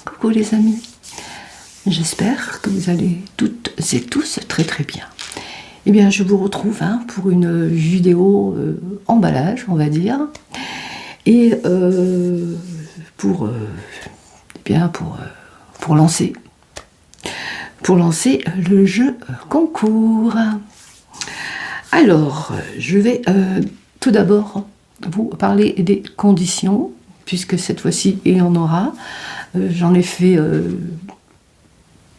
Coucou les amis, j'espère que vous allez toutes et tous très très bien. Eh bien je vous retrouve pour une vidéo emballage on va dire, et pour lancer le jeu concours. Alors je vais tout d'abord vous parler des conditions, puisque cette fois-ci il y en aura. J'en ai fait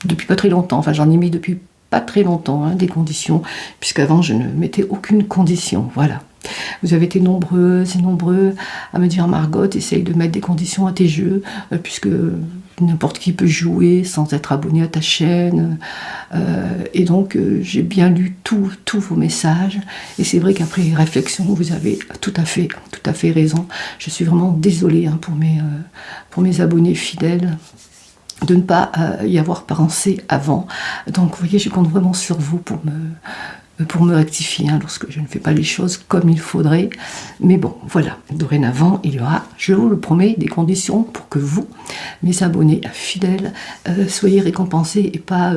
depuis pas très longtemps, enfin j'en ai mis depuis pas très longtemps des conditions, puisqu'avant je ne mettais aucune condition, voilà. Vous avez été nombreuses et nombreux à me dire: Margot, essaye de mettre des conditions à tes jeux, puisque n'importe qui peut jouer sans être abonné à ta chaîne. Et donc j'ai bien lu tous vos messages, et c'est vrai qu'après réflexion, vous avez tout à fait raison. Je suis vraiment désolée pour mes abonnés fidèles de ne pas y avoir pensé avant. Donc vous voyez, je compte vraiment sur vous pour me rectifier lorsque je ne fais pas les choses comme il faudrait. Mais bon, voilà, dorénavant, il y aura, je vous le promets, des conditions pour que vous, mes abonnés fidèles, soyez récompensés et pas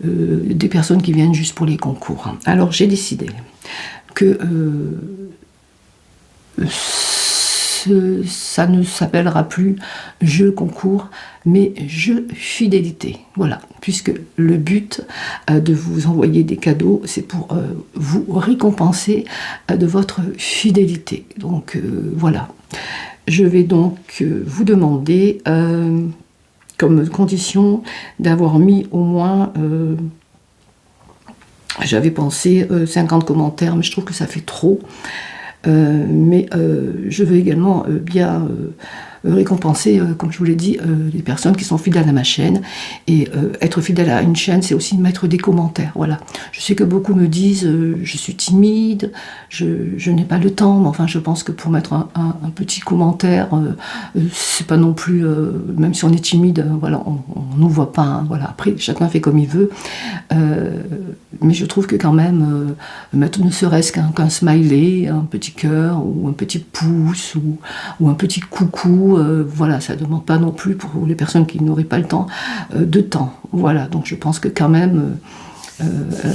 des personnes qui viennent juste pour les concours. Alors j'ai décidé que ça ne s'appellera plus jeu concours, mais jeu fidélité. Voilà, puisque le but de vous envoyer des cadeaux, c'est pour vous récompenser de votre fidélité. Donc voilà, je vais donc vous demander comme condition d'avoir mis au moins... j'avais pensé 50 commentaires, mais je trouve que ça fait trop. Mais je veux également bien récompenser, comme je vous l'ai dit, les personnes qui sont fidèles à ma chaîne. Et être fidèle à une chaîne, c'est aussi mettre des commentaires. Voilà. Je sais que beaucoup me disent je suis timide, je n'ai pas le temps, mais enfin je pense que pour mettre un petit commentaire, c'est pas non plus, même si on est timide, voilà, on nous voit pas. Voilà. Après, chacun fait comme il veut. Mais je trouve que quand même, mettre ne serait-ce qu'un smiley, un petit cœur, ou un petit pouce, ou un petit coucou, voilà, ça ne demande pas non plus, pour les personnes qui n'auraient pas le temps, de temps. Voilà, donc je pense que quand même,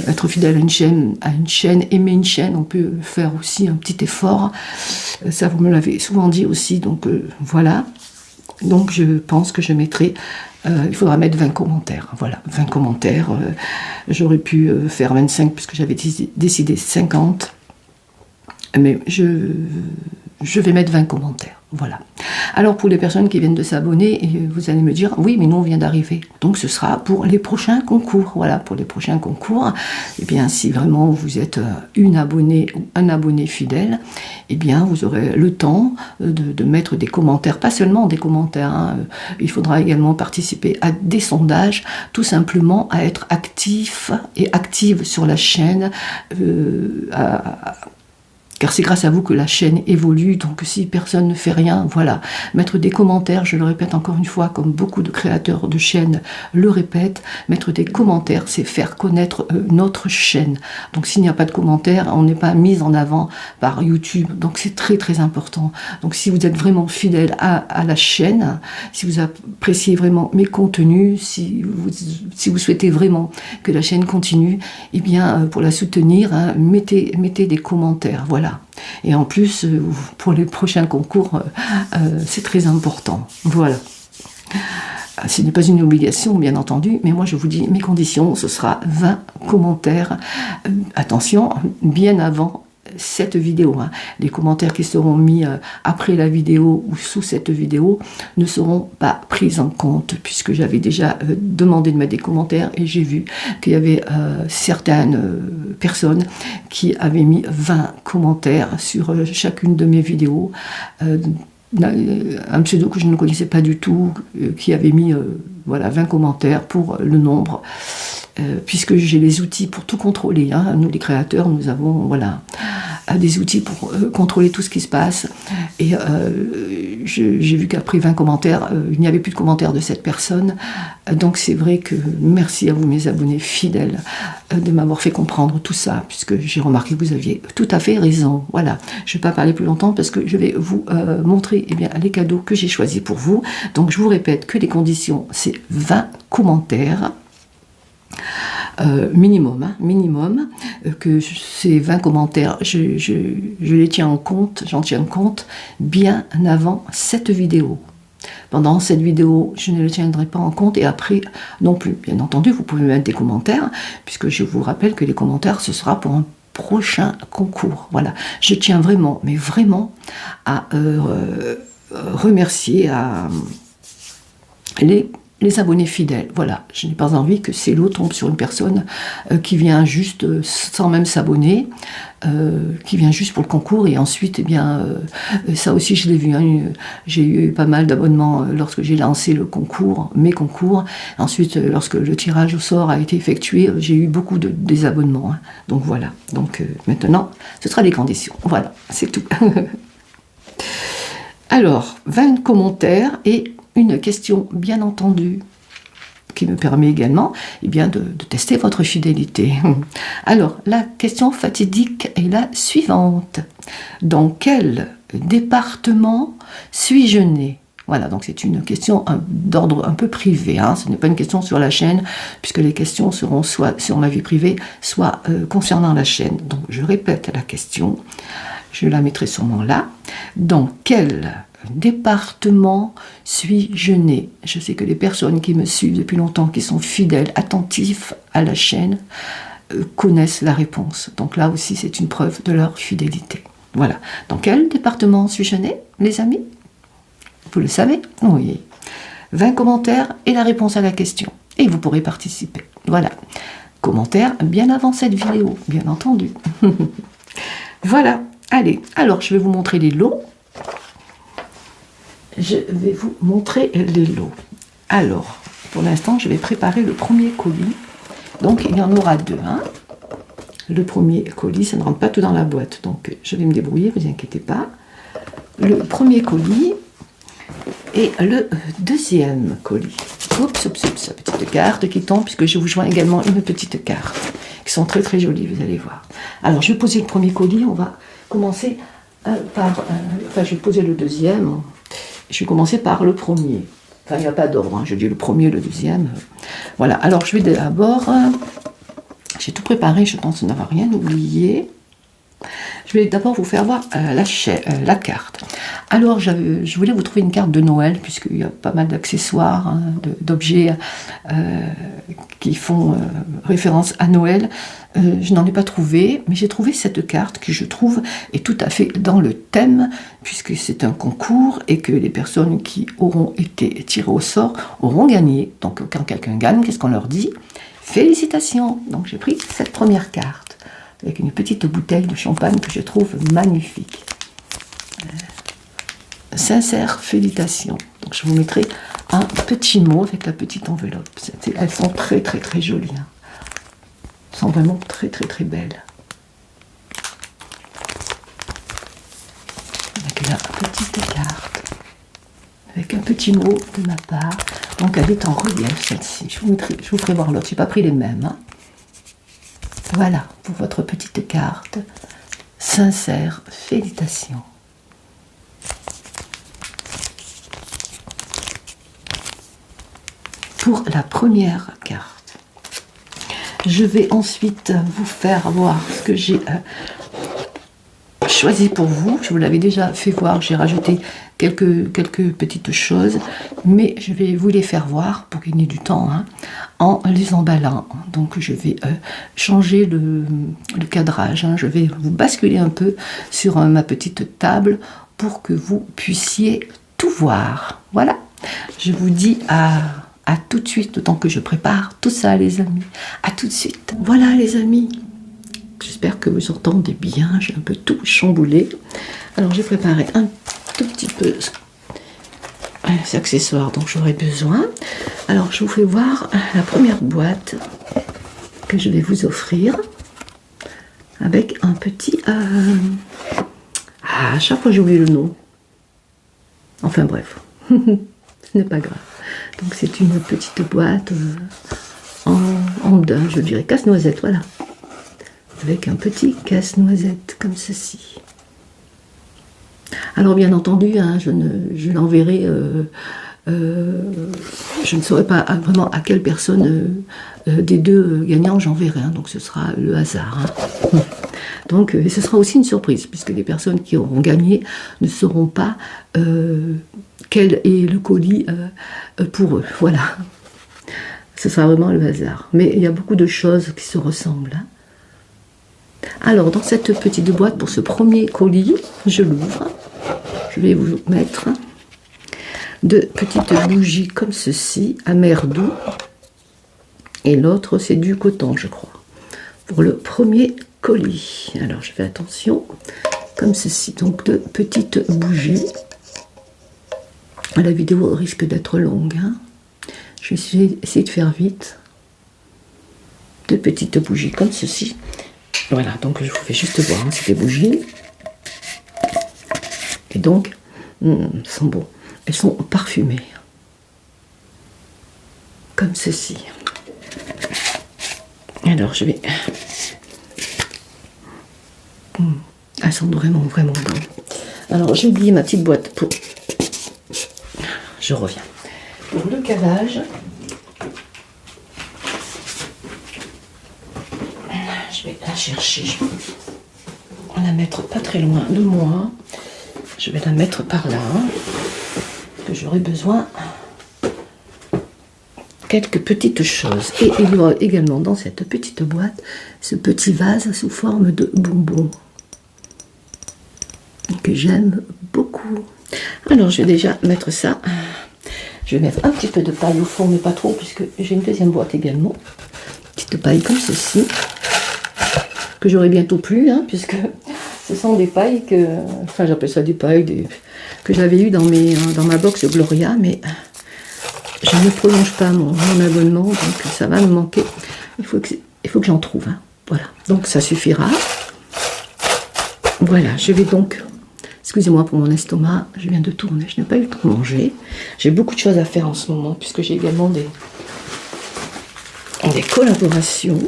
être fidèle à une chaîne, aimer une chaîne, on peut faire aussi un petit effort. Ça, vous me l'avez souvent dit aussi, donc voilà. Donc je pense que je mettrai... il faudra mettre 20 commentaires, voilà, 20 commentaires. J'aurais pu faire 25 puisque j'avais décidé 50, mais je vais mettre 20 commentaires, voilà. Alors pour les personnes qui viennent de s'abonner, vous allez me dire, oui, mais nous on vient d'arriver, donc ce sera pour les prochains concours, voilà, pour les prochains concours. Et bien si vraiment vous êtes une abonnée ou un abonné fidèle, et bien vous aurez le temps de mettre des commentaires, pas seulement des commentaires, il faudra également participer à des sondages, tout simplement à être actif et active sur la chaîne, car c'est grâce à vous que la chaîne évolue. Donc si personne ne fait rien, voilà, mettre des commentaires, je le répète encore une fois, comme beaucoup de créateurs de chaînes le répètent, mettre des commentaires, c'est faire connaître notre chaîne. Donc s'il n'y a pas de commentaires, on n'est pas mis en avant par YouTube, donc c'est très très important. Donc si vous êtes vraiment fidèle à la chaîne, si vous appréciez vraiment mes contenus, si vous souhaitez vraiment que la chaîne continue, eh bien pour la soutenir, mettez des commentaires, voilà. Et en plus, pour les prochains concours, c'est très important. Voilà. Ce n'est pas une obligation, bien entendu, mais moi je vous dis, mes conditions, ce sera 20 commentaires. Attention, bien avant cette vidéo. Les commentaires qui seront mis après la vidéo ou sous cette vidéo ne seront pas pris en compte, puisque j'avais déjà demandé de mettre des commentaires et j'ai vu qu'il y avait certaines personnes qui avaient mis 20 commentaires sur chacune de mes vidéos. Un pseudo que je ne connaissais pas du tout, qui avait mis voilà, 20 commentaires pour le nombre, puisque j'ai les outils pour tout contrôler. Nous les créateurs, nous avons voilà, des outils pour contrôler tout ce qui se passe. Et j'ai vu qu'après 20 commentaires, il n'y avait plus de commentaires de cette personne. Donc c'est vrai que merci à vous, mes abonnés fidèles, de m'avoir fait comprendre tout ça, puisque j'ai remarqué que vous aviez tout à fait raison. Voilà, je ne vais pas parler plus longtemps parce que je vais vous montrer les cadeaux que j'ai choisis pour vous. Donc je vous répète que les conditions, c'est 20 commentaires. Minimum, que ces 20 commentaires, je les tiens en compte, j'en tiens compte bien avant cette vidéo. Pendant cette vidéo, je ne les tiendrai pas en compte et après non plus. Bien entendu, vous pouvez mettre des commentaires, puisque je vous rappelle que les commentaires, ce sera pour un prochain concours. Voilà, je tiens vraiment, mais vraiment, à remercier les abonnés fidèles. Voilà, je n'ai pas envie que ces lots tombent sur une personne qui vient juste sans même s'abonner, qui vient juste pour le concours et ensuite, ça aussi je l'ai vu, hein, j'ai eu pas mal d'abonnements lorsque j'ai lancé le concours, mes concours. Ensuite, lorsque le tirage au sort a été effectué, j'ai eu beaucoup de désabonnements. Hein. Donc voilà, donc maintenant, ce sera les conditions. Voilà, c'est tout. Alors, 20 commentaires et une question, bien entendu, qui me permet également de tester votre fidélité. Alors, la question fatidique est la suivante. Dans quel département suis-je né? Voilà, donc c'est une question d'ordre un peu privé. Hein. Ce n'est pas une question sur la chaîne, puisque les questions seront soit sur ma vie privée, soit concernant la chaîne. Donc, je répète la question. Je la mettrai sûrement là. Dans quel département suis-je né? Je sais que les personnes qui me suivent depuis longtemps, qui sont fidèles, attentifs à la chaîne, connaissent la réponse. Donc là aussi, c'est une preuve de leur fidélité. Voilà. Dans quel département suis-je né, les amis? Vous le savez? Oui. 20 commentaires et la réponse à la question. Et vous pourrez participer. Voilà. Commentaires bien avant cette vidéo, bien entendu. Voilà. Allez, alors je vais vous montrer les lots. Je vais vous montrer les lots. Alors, pour l'instant, je vais préparer le premier colis. Donc, il y en aura deux. Hein. Le premier colis, ça ne rentre pas tout dans la boîte. Donc, je vais me débrouiller, ne vous inquiétez pas. Le premier colis et le deuxième colis. Oups, la petite carte qui tombe, puisque je vous joins également une petite carte, qui sont très très jolies, vous allez voir. Alors, je vais poser le premier colis. On va commencer par... je vais poser le deuxième. Je vais commencer par le premier. Enfin, il n'y a pas d'ordre, hein. Je dis le premier, le deuxième. Voilà, alors je vais d'abord... j'ai tout préparé, je pense n'avoir rien oublié. Je vais d'abord vous faire voir la carte. Alors, je voulais vous trouver une carte de Noël, puisqu'il y a pas mal d'accessoires, hein, d'objets qui font référence à Noël. Je n'en ai pas trouvé, mais j'ai trouvé cette carte qui, je trouve, est tout à fait dans le thème, puisque c'est un concours et que les personnes qui auront été tirées au sort auront gagné. Donc, quand quelqu'un gagne, qu'est-ce qu'on leur dit? Félicitations! Donc, j'ai pris cette première carte, avec une petite bouteille de champagne que je trouve magnifique. Sincères félicitations. Donc je vous mettrai un petit mot avec la petite enveloppe. Elles sont très très très jolies. Hein. Elles sont vraiment très très très belles. Avec la petite carte. Avec un petit mot de ma part. Donc elle est en relief celle-ci. Je vous ferai voir l'autre. Je n'ai pas pris les mêmes. Hein. Voilà, pour votre petite carte. Sincères félicitations. Pour la première carte, je vais ensuite vous faire voir ce que j'ai choisi pour vous. Je vous l'avais déjà fait voir, j'ai rajouté quelques petites choses, mais je vais vous les faire voir pour gagner du temps, hein, en les emballant. Donc je vais changer le cadrage, hein. Je vais vous basculer un peu sur ma petite table pour que vous puissiez tout voir. Voilà, je vous dis à tout de suite, autant que je prépare tout ça, les amis. À tout de suite. Voilà, les amis. J'espère que vous entendez bien. J'ai un peu tout chamboulé. Alors, j'ai préparé un tout petit peu les accessoires dont j'aurai besoin. Alors, je vous fais voir la première boîte que je vais vous offrir. avec un petit... à chaque fois j'ai oublié le nom. Enfin bref, ce n'est pas grave. Donc c'est une petite boîte en daim, je dirais casse-noisette, voilà. Avec un petit casse-noisette comme ceci. Alors bien entendu, hein, je l'enverrai, je ne saurais pas vraiment à quelle personne des deux gagnants j'enverrai, hein, donc ce sera le hasard. Hein. Donc et ce sera aussi une surprise, puisque les personnes qui auront gagné ne sauront pas quel est le colis pour eux, voilà. Ce sera vraiment le hasard. Mais il y a beaucoup de choses qui se ressemblent. Hein. Alors, dans cette petite boîte, pour ce premier colis, je l'ouvre. Je vais vous mettre deux petites bougies comme ceci, amer doux. Et l'autre, c'est du coton, je crois. Pour le premier colis. Alors, je fais attention, comme ceci. Donc, deux petites bougies. La vidéo risque d'être longue. Hein. Je vais essayer de faire vite. Deux petites bougies comme ceci. Voilà, donc je vous fais juste voir, hein, c'est des bougies. Et donc, elles sont beaux. Elles sont parfumées. Comme ceci. Alors, je vais... Elles sont vraiment, vraiment bonnes. Alors, j'ai oublié ma petite boîte pour... Je reviens. Pour le calage... Je vais la chercher. On va la mettre pas très loin de moi. Je vais la mettre par là. Que j'aurai besoin quelques petites choses. Et il y aura également dans cette petite boîte ce petit vase sous forme de bonbons que j'aime beaucoup. Alors je vais déjà mettre ça. Je vais mettre un petit peu de paille au fond, mais pas trop, puisque j'ai une deuxième boîte également. Petite paille comme ceci. Que j'aurai bientôt plus, hein, puisque ce sont des pailles que, enfin j'appelle ça des pailles, que j'avais eu dans ma box de Gloria, mais je ne prolonge pas mon abonnement, donc ça va me manquer. Il faut que j'en trouve, hein. Voilà, donc ça suffira. Voilà, je vais donc, excusez-moi pour mon estomac, je viens de tourner, je n'ai pas eu le temps de manger. J'ai beaucoup de choses à faire en ce moment, puisque j'ai également des collaborations.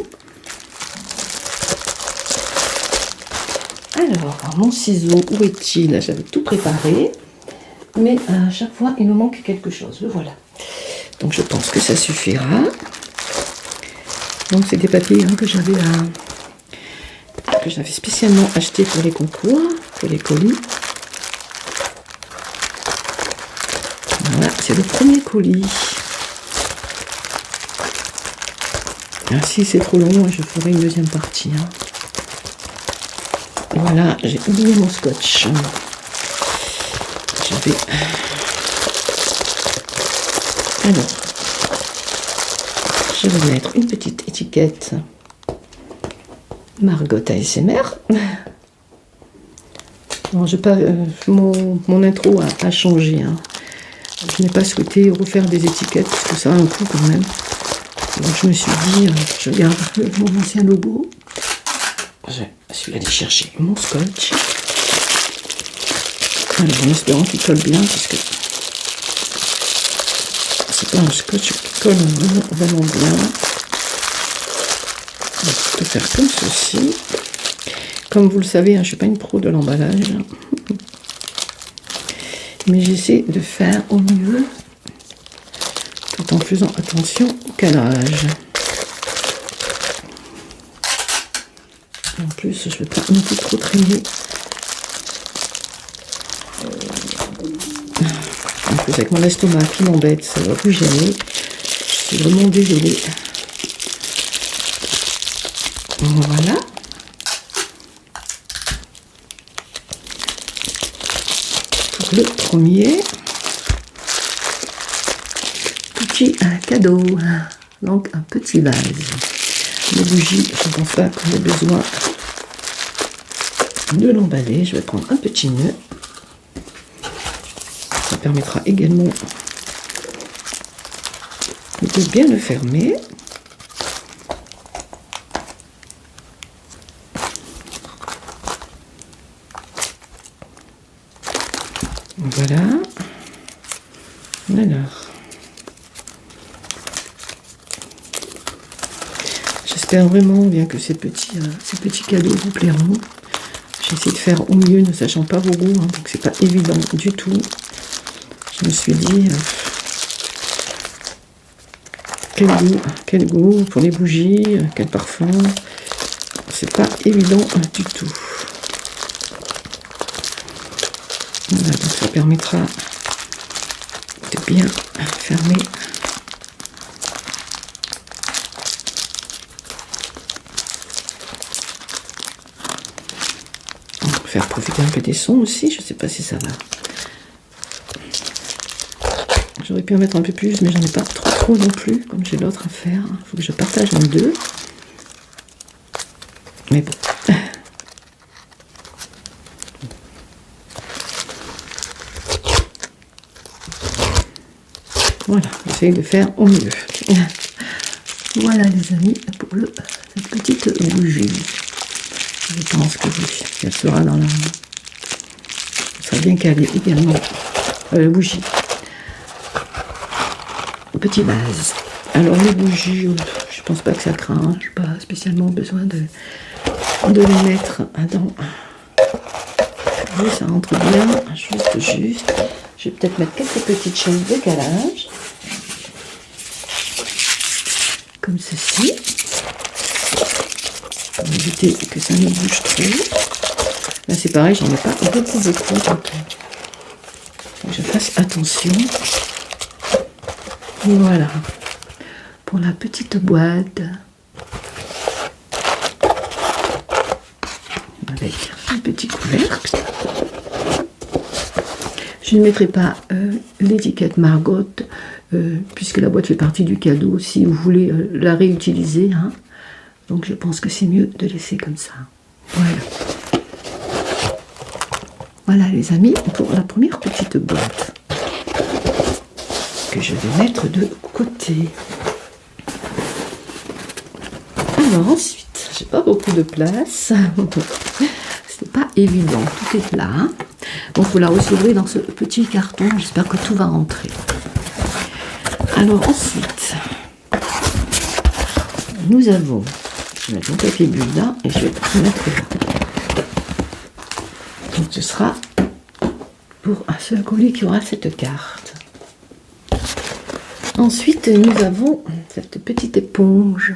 Alors, mon ciseau, où est-il? J'avais tout préparé, mais à chaque fois, il me manque quelque chose. Le voilà. Donc, je pense que ça suffira. Donc, c'est des papiers, hein, que j'avais spécialement acheté pour les concours, pour les colis. Voilà, c'est le premier colis. Ah, si c'est trop long, je ferai une deuxième partie. Hein. Voilà, j'ai oublié mon scotch. Je vais... Alors, je vais mettre une petite étiquette Margot ASMR. Bon, mon intro a changé. Hein. Je n'ai pas souhaité refaire des étiquettes parce que ça a un coût quand même. Donc je me suis dit, je garde mon ancien logo. Je suis allée chercher mon scotch. Alors, en espérant qu'il colle bien, parce que c'est pas un scotch qui colle vraiment bien. Je peux faire comme ceci. Comme vous le savez, hein, je ne suis pas une pro de l'emballage. Mais j'essaie de faire au mieux, tout en faisant attention au calage. En plus, je ne vais pas non plus trop traîner. En plus, avec mon estomac qui m'embête, ça ne va plus gêner. Je suis vraiment désolée. Voilà. Pour le premier petit cadeau. Donc, un petit vase. Les bougies, je ne pense pas qu'on ait besoin de l'emballer. Je vais prendre un petit nœud. Ça permettra également de bien le fermer. voilà. Alors. J'espère vraiment bien que ces petits cadeaux vous plairont. J'ai essayé de faire au mieux, ne sachant pas vos goûts, hein, donc c'est pas évident du tout. Je me suis dit, quel goût pour les bougies, quel parfum. C'est pas évident du tout. Voilà, donc ça permettra de bien fermer. Faire profiter un peu des sons aussi, je sais pas si ça va. J'aurais pu en mettre un peu plus, mais j'en ai pas trop non plus, comme j'ai l'autre à faire. Il faut que je partage en deux. Mais bon. Voilà, j'essaye de faire au mieux. Voilà les amis, pour cette petite bougie. Je pense que oui, elle sera dans la... Elle sera bien calée également. Bougie. Petit vase. Alors les bougies, je pense pas que ça craint. Hein. Je n'ai pas spécialement besoin de les mettre dans... Oui, ça rentre bien, juste. Je vais peut-être mettre quelques petites choses de calage. Comme ceci. Pour éviter que ça ne bouge trop. Là c'est pareil, j'en ai pas beaucoup, donc faut que je fasse attention. Voilà, pour la petite boîte, avec un petit couvercle. Je ne mettrai pas l'étiquette Margot, puisque la boîte fait partie du cadeau, si vous voulez la réutiliser, hein. Donc je pense que c'est mieux de laisser comme ça. Voilà. Voilà les amis, pour la première petite boîte que je vais mettre de côté. Alors ensuite, j'ai pas beaucoup de place. C'est pas évident, tout est là. Hein. Donc vous la recevrez dans ce petit carton. J'espère que tout va rentrer. Alors ensuite, nous avons... Je vais mettre mon papier bulle là et je vais mettre là. Donc ce sera pour un seul colis qui aura cette carte. Ensuite, nous avons cette petite éponge.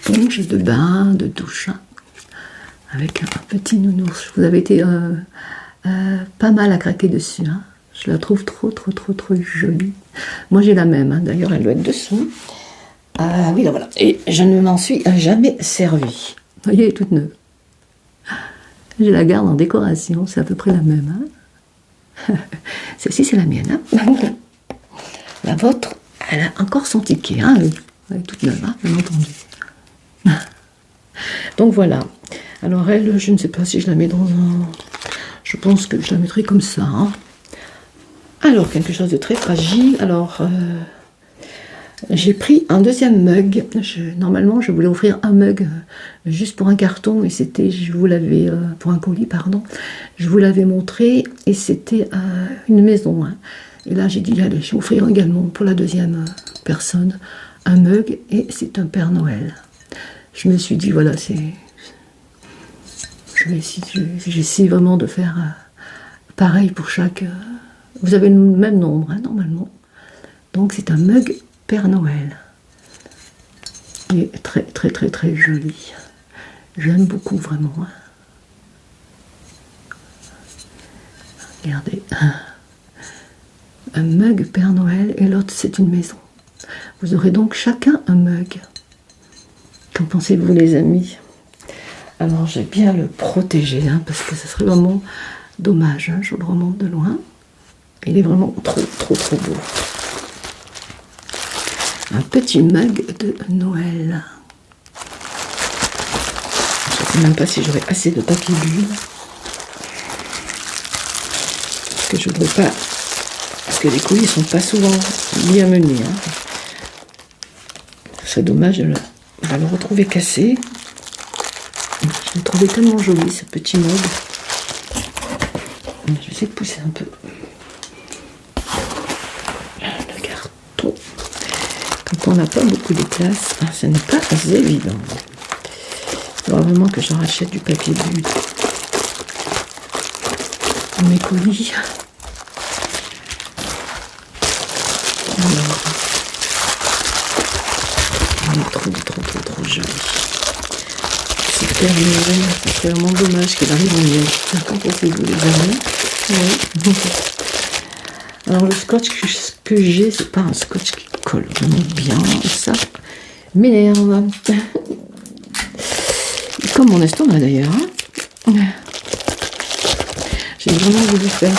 Éponge de bain, de douche. Hein, avec un petit nounours. Vous avez été pas mal à craquer dessus. Hein. Je la trouve trop jolie. Moi j'ai la même. Hein. D'ailleurs, elle doit être dessous. Oui, là voilà. Et je ne m'en suis jamais servi. Vous voyez, elle est toute neuve. Je la garde en décoration, c'est à peu près la même. Hein. Celle-ci, c'est la mienne. Hein. La vôtre, elle a encore son ticket. Hein. Elle est toute neuve, hein, bien entendu. Donc voilà. Alors elle, je ne sais pas si je la mets dans un... Je pense que je la mettrai comme ça. Hein. Alors, quelque chose de très fragile. Alors... j'ai pris un deuxième mug. Normalement, je voulais offrir un mug juste pour un carton, et c'était, je vous l'avais, pour un colis, pardon, je vous l'avais montré, et c'était une maison. Hein. Et là, j'ai dit, allez, je vais offrir également pour la deuxième personne un mug, et c'est un Père Noël. Je me suis dit, voilà, j'essaie vraiment de faire pareil pour chaque... vous avez le même nombre, hein, normalement. Donc, c'est un mug Père Noël. Il est très joli. J'aime beaucoup vraiment. Hein. Regardez. Un mug Père Noël et l'autre c'est une maison. Vous aurez donc chacun un mug. Qu'en pensez-vous les amis? Alors j'ai bien le protéger hein, parce que ce serait vraiment dommage. Hein, je vous le remonte de loin. Il est vraiment trop beau. Un petit mug de Noël. Je ne sais même pas si j'aurai assez de papier bulle. Parce que je voudrais pas... Parce que les colis ne sont pas souvent bien menés. Hein. Ce serait dommage de le retrouver cassé. Je l'ai trouvé tellement joli, ce petit mug. essayer de pousser un peu le carton. Quand on n'a pas beaucoup de place, ce n'est pas évident. Il faudra vraiment que je rachète du papier bulle pour mes colis. Alors, on est trop joli. Super Noël, c'est vraiment dommage qu'il arrive en miel. Qu'en pensez-vous les amis? Oui. Alors le scotch que j'ai, c'est pas un scotch qui colle vraiment bien, ça m'énerve. Comme mon estomac d'ailleurs. J'ai vraiment voulu faire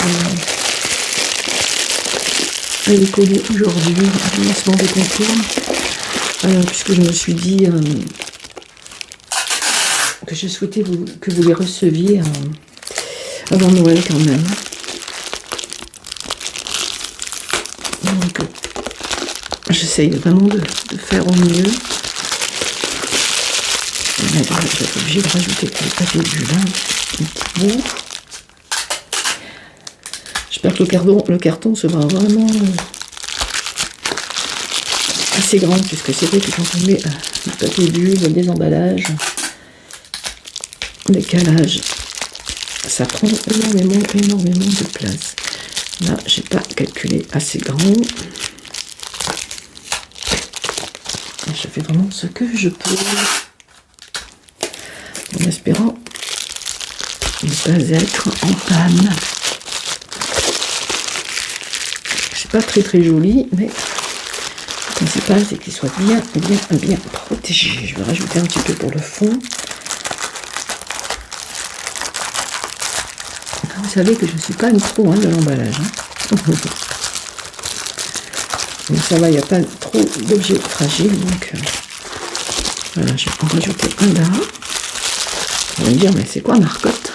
les colis aujourd'hui, le lancement des concours, puisque je me suis dit que je souhaitais que vous les receviez avant Noël quand même. Donc, j'essaye vraiment de faire au mieux. Je vais être obligée de rajouter le papier bulle, un petit bout. J'espère que le carton sera vraiment assez grand, puisque c'est vrai que quand on met du papier bulle, des emballages, des calages, ça prend énormément de place. Là, j'ai pas calculé assez grand. Je fais vraiment ce que je peux, en espérant ne pas être en panne. C'est pas très joli, mais le principal c'est qu'il soit bien protégé. Je vais rajouter un petit peu pour le fond. Vous savez que je ne suis pas une pro de l'emballage. Donc ça va, il n'y a pas trop d'objets fragiles. Donc voilà, je vais en rajouter un là. On va me dire, mais c'est quoi Marcotte?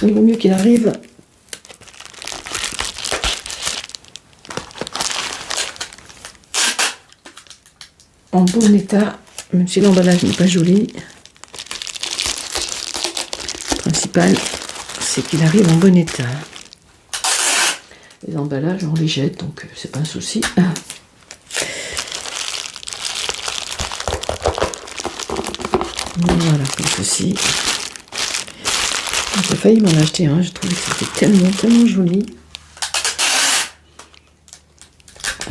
Il vaut mieux qu'il arrive en bon état, même si l'emballage n'est pas joli. Le principal, c'est qu'il arrive en bon état. Les emballages, on les jette, donc c'est pas un souci. Voilà, comme ceci. J'ai failli m'en acheter un, je trouvais que c'était tellement joli.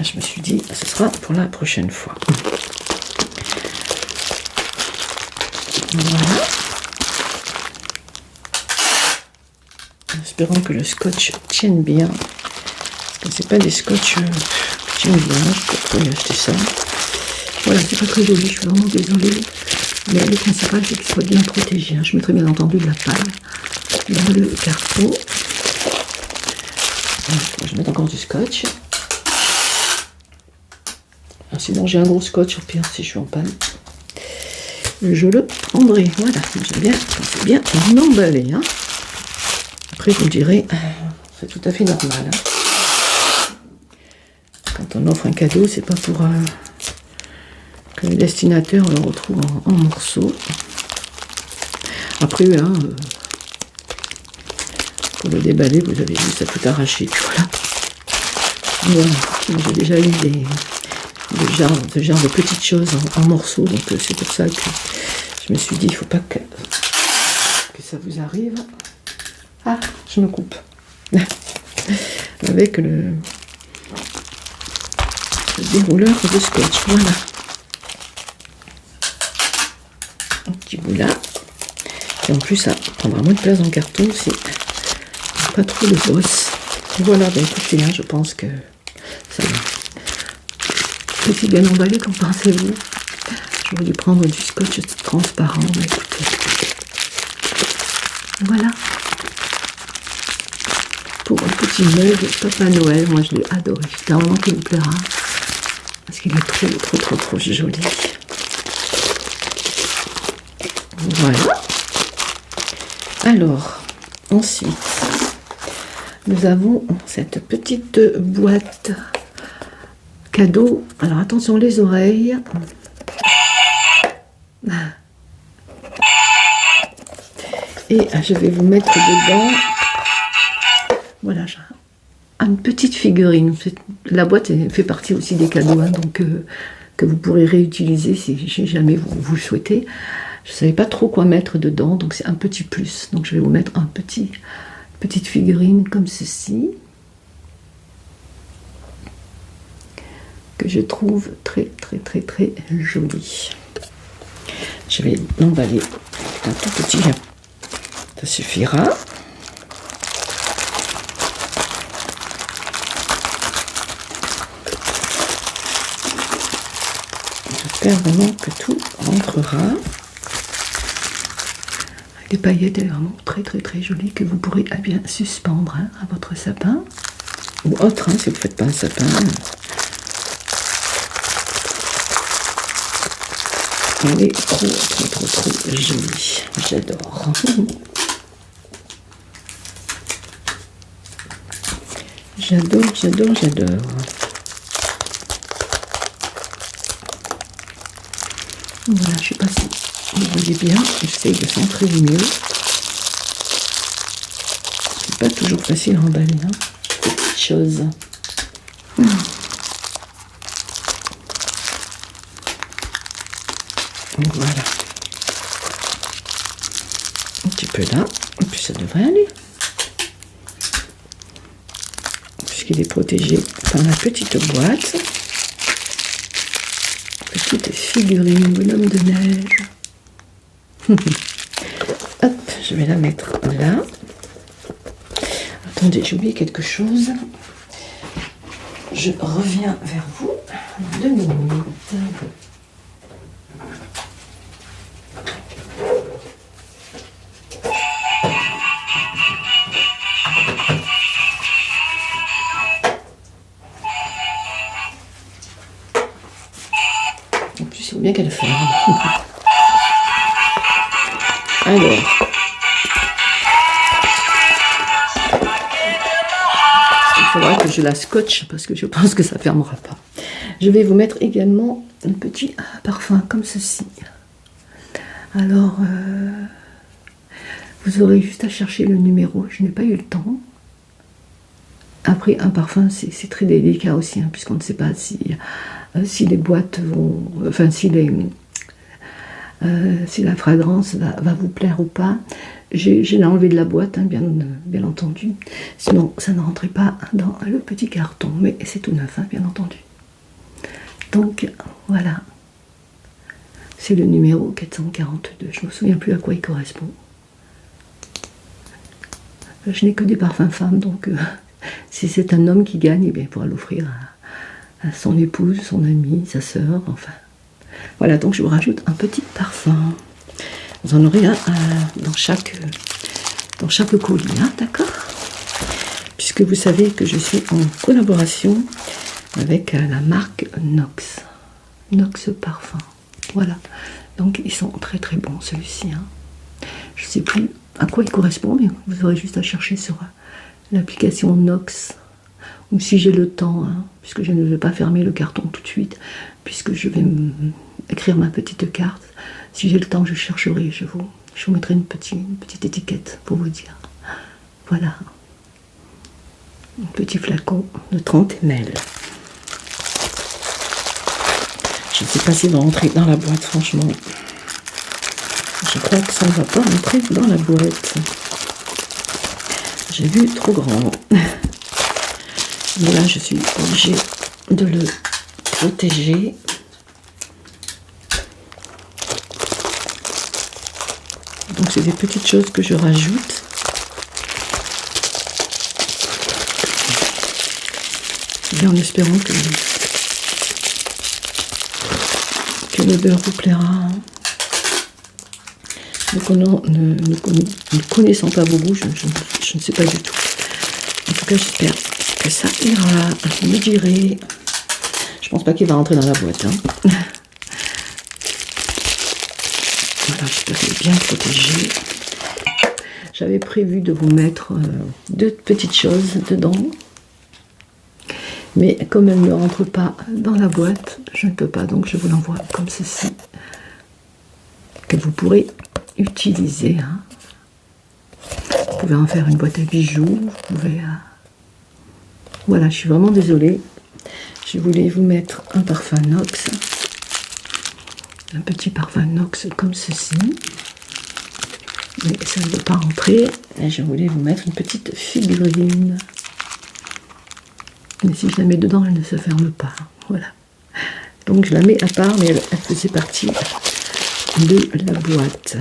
Je me suis dit, ce sera pour la prochaine fois. Voilà. En espérant que le scotch tienne bien. Parce que c'est pas des scotch qui tiennent bien. Je peux acheter ça. Voilà, c'est pas très joli, je suis vraiment désolée. Mais le principal, c'est qu'il soit bien protégé. Je mettrai bien entendu de la paille dans le carton. Je vais mettre encore du scotch. Alors, sinon, j'ai un gros scotch, au pire, si je suis en panne. Je le prendrai. Voilà, j'aime bien quand c'est bien emballé. Hein. Après, vous me direz, c'est tout à fait normal. Hein. Quand on offre un cadeau, c'est pas pour que le destinateur le retrouve en morceaux. Après, hein, pour le déballer, vous avez vu, ça tout arraché. Voilà. J'ai déjà eu ce genre de petites choses en morceaux, donc c'est pour ça que je me suis dit, il ne faut pas que ça vous arrive. Ah, je me coupe. Avec le dérouleur de scotch, voilà. Un petit bout là. Et en plus, ça prendra moins de place dans le carton aussi. Pas trop de bosse. Voilà, ben écoutez, hein, je pense que ça va. C'est bien emballé, qu'en pensez-vous? J'aurais dû prendre du scotch transparent, mais écoutez. Voilà. Pour un petit mug Papa Noël, moi je l'ai adoré. J'espère vraiment qu'il vous plaira. Parce qu'il est trop joli. Voilà. Alors, ensuite, nous avons cette petite boîte cadeau. Alors attention les oreilles. Et je vais vous mettre dedans, voilà, une petite figurine. La boîte fait partie aussi des cadeaux, hein, donc que vous pourrez réutiliser si jamais vous le souhaitez. Je ne savais pas trop quoi mettre dedans, donc c'est un petit plus. Donc je vais vous mettre petite figurine comme ceci, que je trouve très jolie. Je vais l'emballer un tout petit, ça suffira. J'espère vraiment que tout rentrera. Des paillettes vraiment très jolies que vous pourrez bien suspendre, hein, à votre sapin ou autre, hein, si vous ne faites pas un sapin. Elle est trop jolie, j'adore. J'adore. Voilà, je sais pas si vous voyez bien, j'essaye de centrer au mieux. C'est pas toujours facile à emballer, hein, petite chose. Voilà. Un petit peu là, et puis ça devrait aller. Puisqu'il est protégé par la petite boîte. Petite figurine, bonhomme de neige. Hop, je vais la mettre là. Attendez, j'ai oublié quelque chose. Je reviens vers vous dans 2 minutes. En plus, il faut bien qu'elle ferme. Alors, il faudra que je la scotche parce que je pense que ça ne fermera pas. Je vais vous mettre également un petit parfum comme ceci. Alors, vous aurez juste à chercher le numéro. Je n'ai pas eu le temps. Après, un parfum, c'est très délicat aussi, hein, puisqu'on ne sait pas si les boîtes vont... Enfin, si la fragrance va vous plaire ou pas. J'ai enlevé de la boîte, hein, bien entendu. Sinon, ça ne rentrait pas dans le petit carton. Mais c'est tout neuf, hein, bien entendu. Donc, voilà. C'est le numéro 442. Je ne me souviens plus à quoi il correspond. Je n'ai que des parfums femmes, donc si c'est un homme qui gagne, eh bien, il pourra l'offrir à son épouse, son ami, sa sœur, enfin... Voilà, donc je vous rajoute un petit parfum. Vous en aurez un dans chaque colis, hein, d'accord? Puisque vous savez que je suis en collaboration avec la marque Nox. Nox Parfum. Voilà. Donc ils sont très bons, celui-ci. Hein. Je ne sais plus à quoi il correspond, mais vous aurez juste à chercher sur l'application Nox. Ou si j'ai le temps, hein, puisque je ne vais pas fermer le carton tout de suite, puisque je vais écrire ma petite carte. Si j'ai le temps, je chercherai, je vous mettrai une petite étiquette pour vous dire. Voilà. Un petit flacon de 30 ml. Je ne sais pas s'il va rentrer dans la boîte, franchement. Je crois que ça ne va pas rentrer dans la boîte. J'ai vu trop grand. Mais là, je suis obligée de le protéger. Donc, c'est des petites choses que je rajoute. Et en espérant que le beurre vous plaira. Ne connaissant pas vos goûts, je ne sais pas du tout. En tout cas, j'espère que ça ira. Vous me direz. Je pense pas qu'il va rentrer dans la boîte. Hein. Voilà, j'espère qu'il est bien protégé. J'avais prévu de vous mettre 2 petites choses dedans. Mais comme elle ne rentre pas dans la boîte, je ne peux pas. Donc je vous l'envoie comme ceci. Que vous pourrez utiliser. Hein. Vous pouvez en faire une boîte à bijoux. Vous pouvez... Voilà, je suis vraiment désolée. Je voulais vous mettre un parfum Nox. Un petit parfum Nox comme ceci. Mais ça ne veut pas rentrer. Et je voulais vous mettre une petite figurine. Mais si je la mets dedans, elle ne se ferme pas. Voilà. Donc je la mets à part, mais elle faisait partie de la boîte.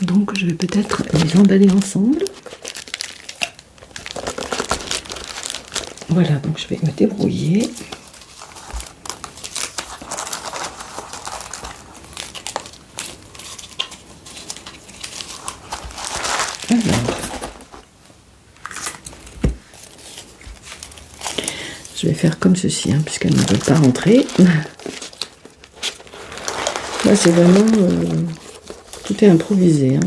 Donc je vais peut-être les emballer ensemble. Voilà, donc je vais me débrouiller. Alors, je vais faire comme ceci, hein, puisqu'elle ne veut pas rentrer. Là, c'est vraiment... tout est improvisé. Hein.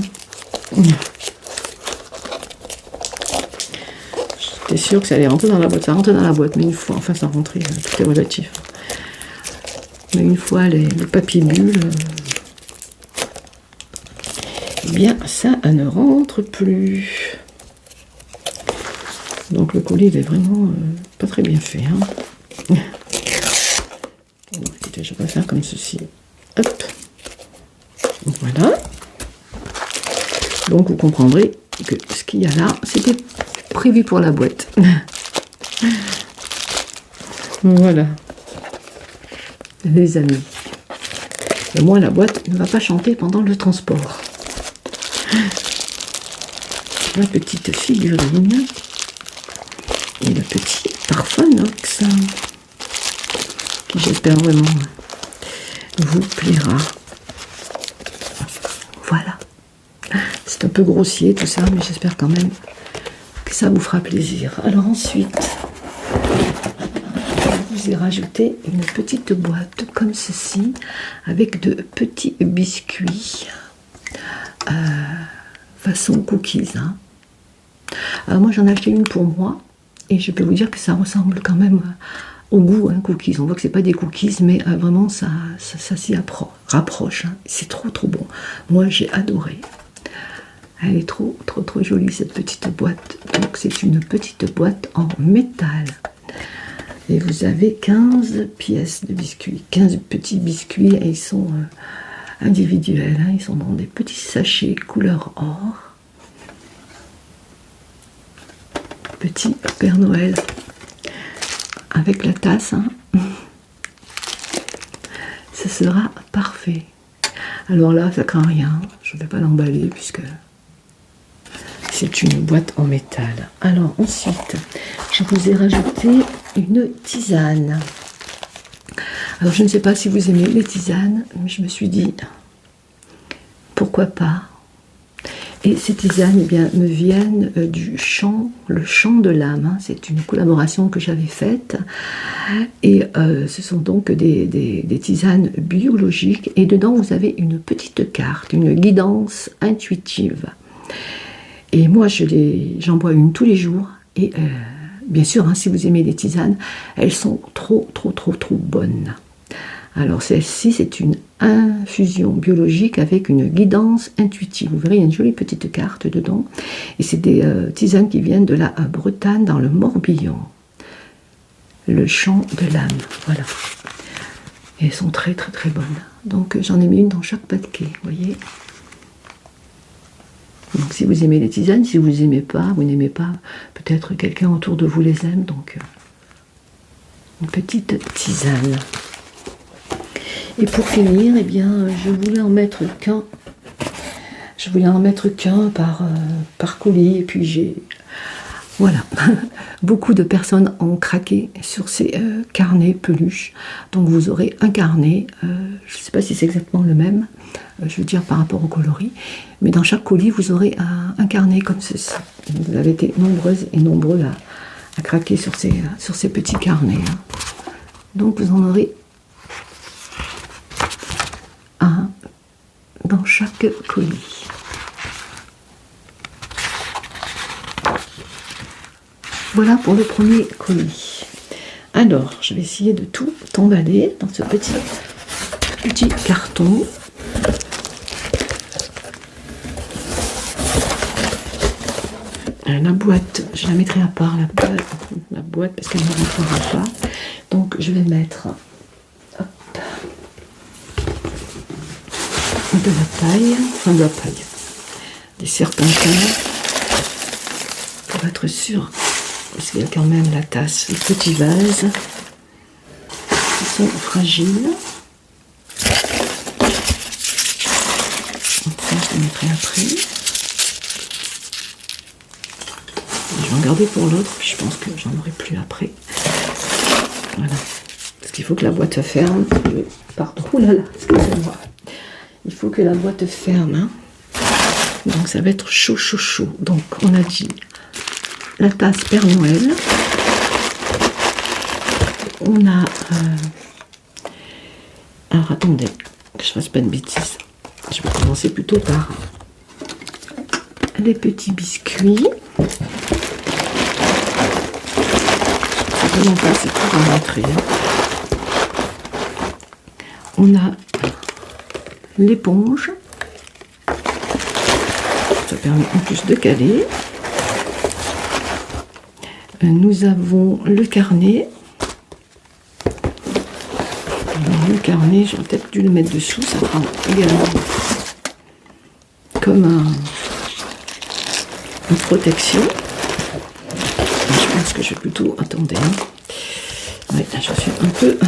J'étais sûre que ça allait rentrer dans la boîte. Ça rentrait dans la boîte, mais une fois... Enfin, ça rentrait, tout est relatif. Mais une fois le papier bulle... eh bien, ça ne rentre plus. Donc, le colis, il est vraiment pas très bien fait. Hein. Bon, écoutez, je vais faire comme ceci. Hop. Voilà. Donc vous comprendrez que ce qu'il y a là, c'était prévu pour la boîte. Voilà. Les amis. Et moi, la boîte ne va pas chanter pendant le transport. La petite figurine et le petit parfum Nox qui, j'espère vraiment, vous plaira. Voilà. C'est un peu grossier tout ça, mais j'espère quand même que ça vous fera plaisir. Alors ensuite, je vous ai rajouté une petite boîte comme ceci, avec de petits biscuits façon cookies. Hein. Alors moi j'en ai acheté une pour moi, et je peux vous dire que ça ressemble quand même au goût, hein, cookies. On voit que c'est pas des cookies, mais vraiment ça s'y rapproche. Hein. C'est trop bon. Moi j'ai adoré. Elle est trop jolie cette petite boîte. Donc c'est une petite boîte en métal. Et vous avez 15 pièces de biscuits. 15 petits biscuits, et ils sont individuels. Hein. Ils sont dans des petits sachets couleur or. Petit Père Noël. Avec la tasse, hein. Ce sera parfait. Alors là, ça craint rien. Je ne vais pas l'emballer puisque c'est une boîte en métal. Alors ensuite, je vous ai rajouté une tisane. Alors je ne sais pas si vous aimez les tisanes, mais je me suis dit, pourquoi pas. Et ces tisanes, eh bien, me viennent du chant, le chant de l'âme. Hein. C'est une collaboration que j'avais faite. Et ce sont donc des tisanes biologiques. Et dedans, vous avez une petite carte, une guidance intuitive. Et moi, j'en bois une tous les jours. Et bien sûr, hein, si vous aimez les tisanes, elles sont trop bonnes. Alors celle-ci, c'est une infusion biologique avec une guidance intuitive. Vous verrez, il y a une jolie petite carte dedans. Et c'est des tisanes qui viennent de la Bretagne, dans le Morbihan. Le chant de l'âme, voilà. Et elles sont très bonnes. Donc j'en ai mis une dans chaque paquet, vous voyez. Donc si vous aimez les tisanes, si vous n'aimez pas, peut-être quelqu'un autour de vous les aime. Donc une petite tisane. Et pour finir, eh bien, je voulais en mettre qu'un. Je voulais en mettre qu'un par colis. Et puis j'ai... Voilà. Beaucoup de personnes ont craqué sur ces carnets peluches. Donc vous aurez un carnet. Je ne sais pas si c'est exactement le même. Je veux dire par rapport au coloris. Mais dans chaque colis, vous aurez un carnet comme ceci. Vous avez été nombreuses et nombreux à craquer sur ces petits carnets. Hein. Donc vous en aurez un dans chaque colis. Voilà pour le premier colis. Alors, je vais essayer de tout emballer dans ce petit carton. La boîte, je la mettrai à part, la boîte parce qu'elle ne rentrera pas. Donc je vais mettre hop, de la paille, des serpentins, pour être sûr, parce qu'il y a quand même la tasse, les petits vases qui sont fragiles. Donc ça, je les mettrai après. Je vais en garder pour l'autre, puis je pense que j'en aurai plus après. Voilà. Parce qu'il faut que la boîte ferme. Pardon, oh là là, excusez-moi. Il faut que la boîte ferme. Hein. Donc ça va être chaud, chaud, chaud. Donc on a dit la tasse Père Noël. On a... Alors attendez, que je fasse pas de bêtises. Je vais commencer plutôt par les petits biscuits. Vraiment pas, c'est tout à montrer. On a l'éponge. Ça permet en plus de caler. Nous avons le carnet. Alors, le carnet, j'aurais peut-être dû le mettre dessous, ça prend également comme une protection. Je pense que je vais plutôt... Attendez. Oui, là, je suis un peu...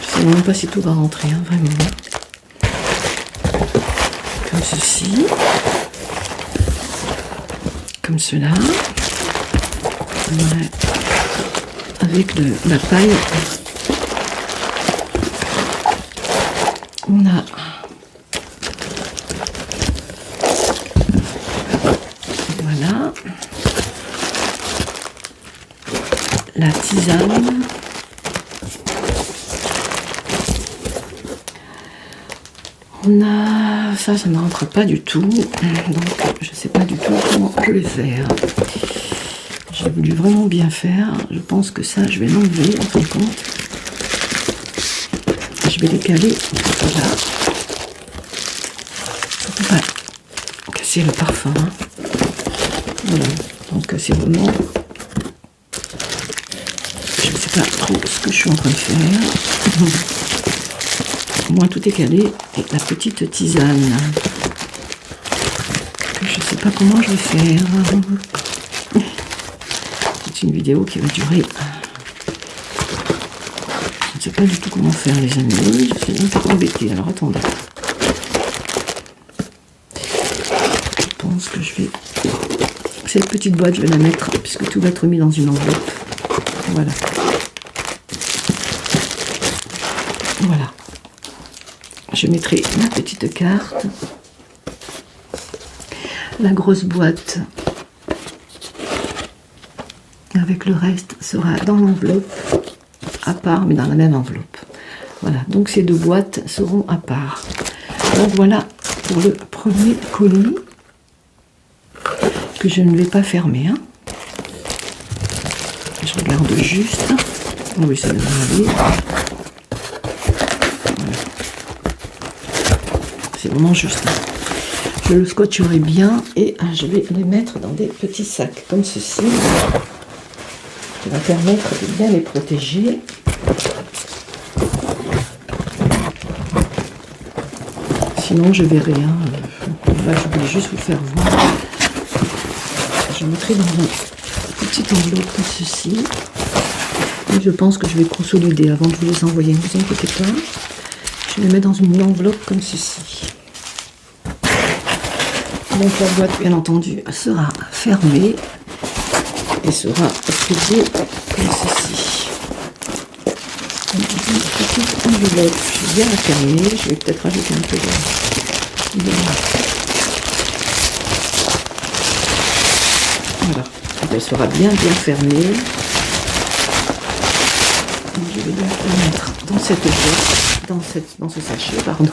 Je sais même pas si tout va rentrer, hein, vraiment. Comme ceci. Comme cela. Ouais. Avec la paille. On a... Voilà. La tisane. On a... Ça ne rentre pas du tout. Donc, je ne sais pas du tout comment je vais faire. J'ai voulu vraiment bien faire. Je pense que ça, je vais l'enlever, en fin de compte. Je vais les caler là. Pour pas casser le parfum. Voilà. Donc, c'est vraiment... Je ne sais pas trop ce que je suis en train de faire. Au moins tout est calé. Et la petite tisane. Je ne sais pas comment je vais faire. C'est une vidéo qui va durer. Je ne sais pas du tout comment faire, les amis. Je suis un peu embêtée. Alors attendez. Je pense que je vais... Cette petite boîte, je vais la mettre, puisque tout va être mis dans une enveloppe. Voilà. Voilà. Je mettrai ma petite carte. La grosse boîte avec le reste sera dans l'enveloppe à part, mais dans la même enveloppe. Voilà, donc ces deux boîtes seront à part. Donc voilà pour le premier colis que je ne vais pas fermer. Hein. Je regarde juste. Oui, ça devrait aller. Voilà. C'est vraiment juste. Je le scotcherai bien et je vais les mettre dans des petits sacs comme ceci. Ça va permettre de bien les protéger. Sinon, je verrai. Hein. Là, je voulais juste vous faire voir. Je mettrai dans une petite enveloppe comme ceci. Et je pense que je vais consolider avant de vous les envoyer. Ne vous inquiétez pas. Je les mets dans une enveloppe comme ceci. Donc la boîte, bien entendu, sera fermée et sera expédiée comme ceci. Une petite enveloppe. Je vais bien la fermer. Je vais peut-être rajouter un peu de... Voilà. Elle sera bien fermée. Donc, je vais bien la mettre dans cette boîte, dans ce sachet, pardon.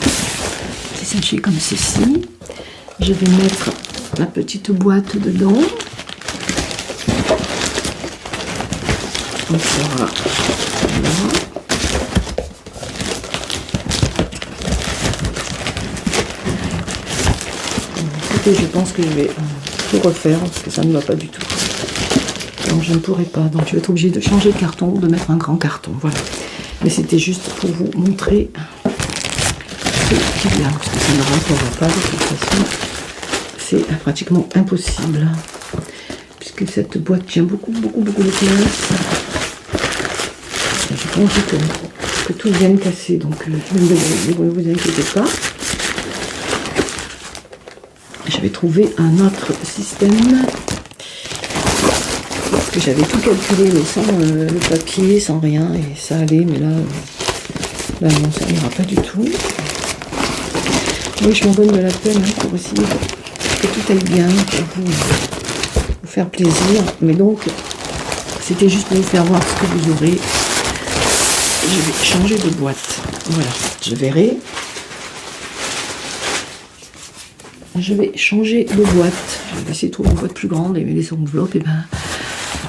Ces sachets comme ceci. Je vais mettre la petite boîte dedans. On fera là. Écoutez, je pense que je vais tout refaire parce que ça ne va pas du tout. Donc je ne pourrai pas. Donc je vais être obligée de changer de carton, de mettre un grand carton. Voilà. Mais c'était juste pour vous montrer ce qu'il y a. Parce que ça ne rentrera pas de toute façon. C'est pratiquement impossible. Puisque cette boîte tient beaucoup de place. J'ai pas envie que tout vienne casser. Donc ne vous inquiétez pas. J'avais trouvé un autre système. Parce que j'avais tout calculé, mais sans le papier, sans rien, et ça allait, mais là non, ça n'ira pas du tout. Oui, je m'en donne de la peine pour essayer que tout aille bien, pour vous faire plaisir. Mais donc, c'était juste pour vous faire voir ce que vous aurez. Je vais changer de boîte. Voilà, je verrai. Je vais changer de boîte. Je vais essayer de trouver une boîte plus grande et les enveloppes,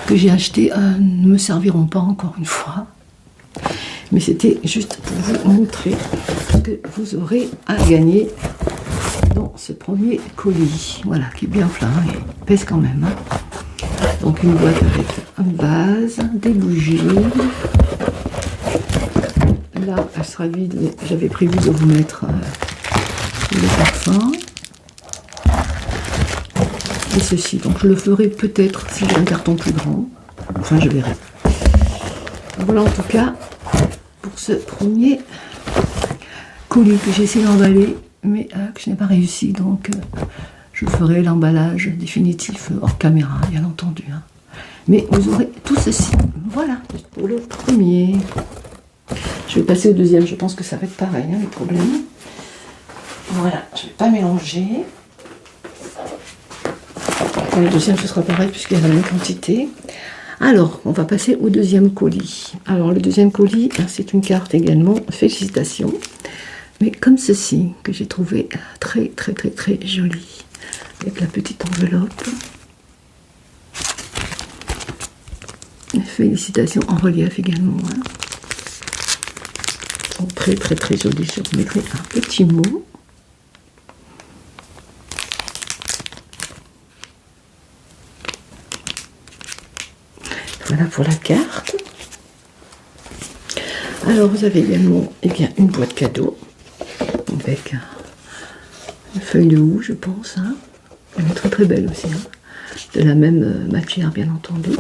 que j'ai acheté ne me serviront pas encore une fois. Mais c'était juste pour vous montrer ce que vous aurez à gagner dans ce premier colis. Voilà, qui est bien plein et pèse quand même. Donc une boîte avec un vase, des bougies. Là, elle sera vide, mais j'avais prévu de vous mettre le parfum. Et ceci, donc je le ferai peut-être si j'ai un carton plus grand. Enfin, je verrai. Voilà en tout cas pour ce premier colis que j'ai essayé d'emballer, mais que je n'ai pas réussi. Donc, je ferai l'emballage définitif hors caméra, bien entendu. Hein. Mais vous aurez tout ceci. Voilà, pour le premier. Je vais passer au deuxième. Je pense que ça va être pareil, hein, les problèmes. Voilà, je ne vais pas mélanger. Le deuxième, ce sera pareil puisqu'il y a la même quantité. Alors, on va passer au deuxième colis. Alors, le deuxième colis, c'est une carte également. Félicitations. Mais comme ceci, que j'ai trouvé très jolie. Avec la petite enveloppe. Félicitations en relief également. Hein. Ils sont très jolis. Je vous mettrai un petit mot. Voilà pour la carte. Alors vous avez également une boîte cadeau avec une feuille de houx, je pense. Hein. Elle est très belle aussi. Hein. De la même matière, bien entendu.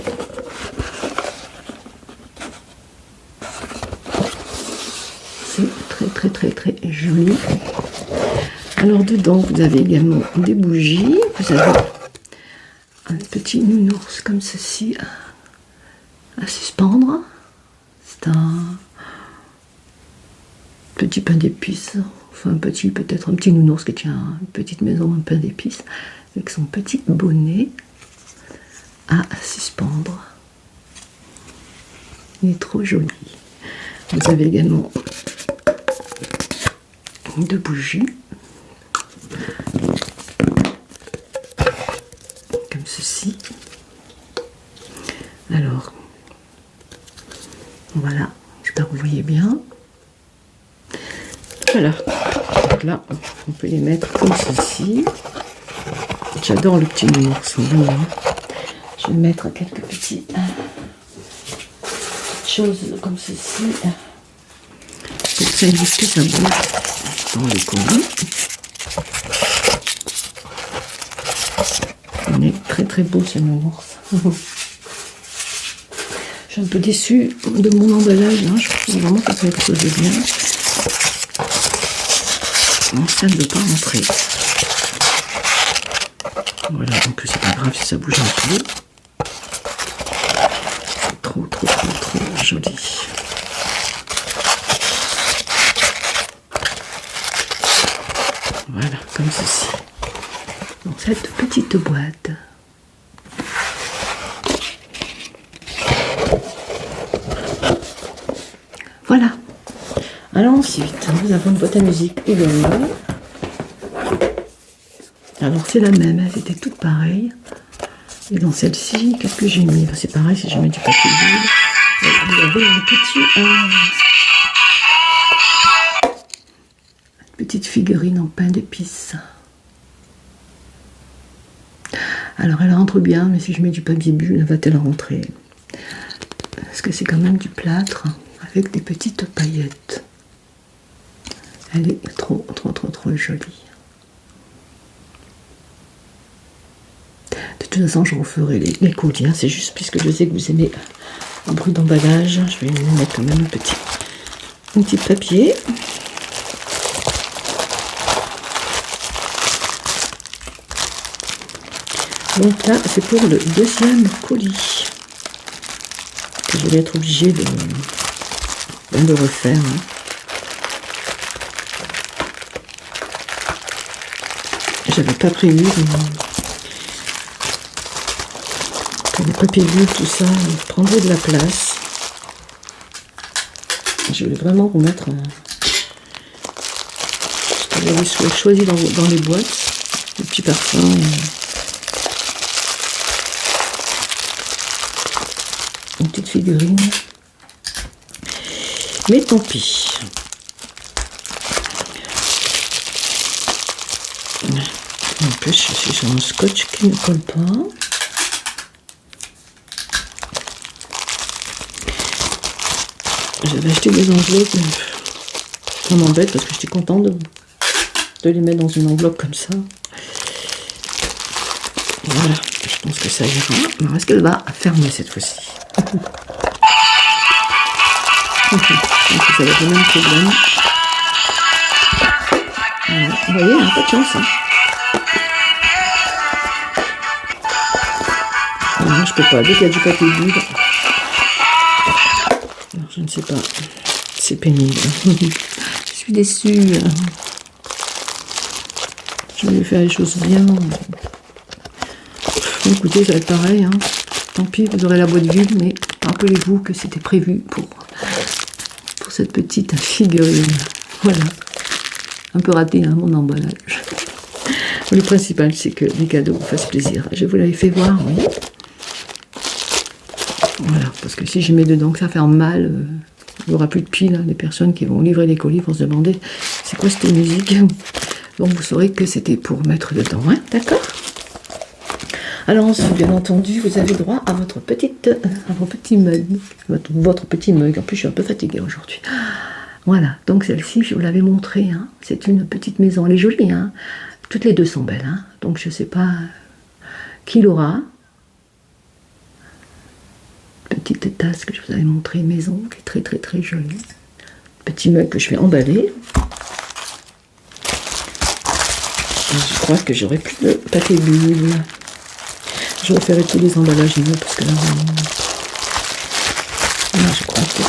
C'est très joli. Alors dedans, vous avez également des bougies. Vous avez un petit nounours comme ceci. À suspendre. C'est un petit pain d'épices, enfin peut-être un petit nounours qui tient une petite maison, un pain d'épices, avec son petit bonnet à suspendre. Il est trop joli. Vous avez également deux bougies, comme ceci. Alors, voilà, j'espère que vous voyez bien. Voilà, donc là, on peut les mettre comme ceci. J'adore le petit nounours, vraiment. Je vais mettre quelques petites choses comme ceci pour que ça évite que ça bouge dans le colis. Il est très beau ce nounours. Je suis un peu déçue de mon emballage, hein. Je trouve vraiment que ça peut être de bien. Non, ça ne veut pas rentrer. Voilà, donc c'est pas grave si ça bouge un peu. Trop joli. Voilà, comme ceci. Dans cette petite boîte. Voilà. Alors ensuite, nous avons une boîte à musique également. Alors c'est la même, elles étaient toutes pareilles. Et dans celle-ci, qu'est-ce que j'ai mis? C'est pareil, si je mets du papier vide. Vous avez une petite figurine en pain d'épices. Alors elle rentre bien, mais si je mets du papier bulle, va-t-elle rentrer? Parce que c'est quand même du plâtre avec des petites paillettes. Elle est trop jolie. De toute façon, je referai les colliers. C'est juste puisque je sais que vous aimez le bruit d'emballage. Je vais mettre quand même un petit papier. Donc là, c'est pour le deuxième colis que je vais être obligée de refaire. Hein. J'avais pas prévu que les papiers bulles, tout ça, prendrait de la place. Je vais vraiment remettre ce que j'avais choisi dans les boîtes, les petits parfums. Une petite figurine. Mais tant pis. En plus, je suis sur un scotch qui ne colle pas. J'avais acheté des enveloppes. Ça m'embête parce que j'étais contente de les mettre dans une enveloppe comme ça. Voilà, je pense que ça ira. Alors, est-ce qu'elle va fermer cette fois-ci? Ça va être le même problème. Voilà. Vous voyez, hein, pas de chance. Hein. Non, je peux pas. Dès qu'il y a du papier bulle. Alors, je ne sais pas. C'est pénible. Je suis déçue. Je vais faire les choses bien. Écoutez, ça va être pareil. Hein. Tant pis, vous aurez la boîte vide, mais rappelez-vous que c'était prévu pour cette petite figurine. Voilà. Un peu raté, hein, mon emballage. Le principal, c'est que les cadeaux vous fassent plaisir. Je vous l'avais fait voir, oui. Voilà, parce que si je mets dedans que ça fait mal, il n'y aura plus de pile. Hein. Les personnes qui vont livrer les colis vont se demander c'est quoi cette musique. Donc vous saurez que c'était pour mettre dedans, hein, d'accord? Alors ensuite, bien entendu, vous avez droit à votre petit mug. Votre petit mug. En plus, je suis un peu fatiguée aujourd'hui. Voilà, donc celle-ci, je vous l'avais montrée. Hein. C'est une petite maison. Elle est jolie. Hein. Toutes les deux sont belles. Hein. Donc je ne sais pas qui l'aura. Petite tasse que je vous avais montrée maison, qui est très jolie. Petit mug que je vais emballer. Et je crois que j'aurai plus de papier bulle. Je referai tous les emballages mieux parce que là, je crois que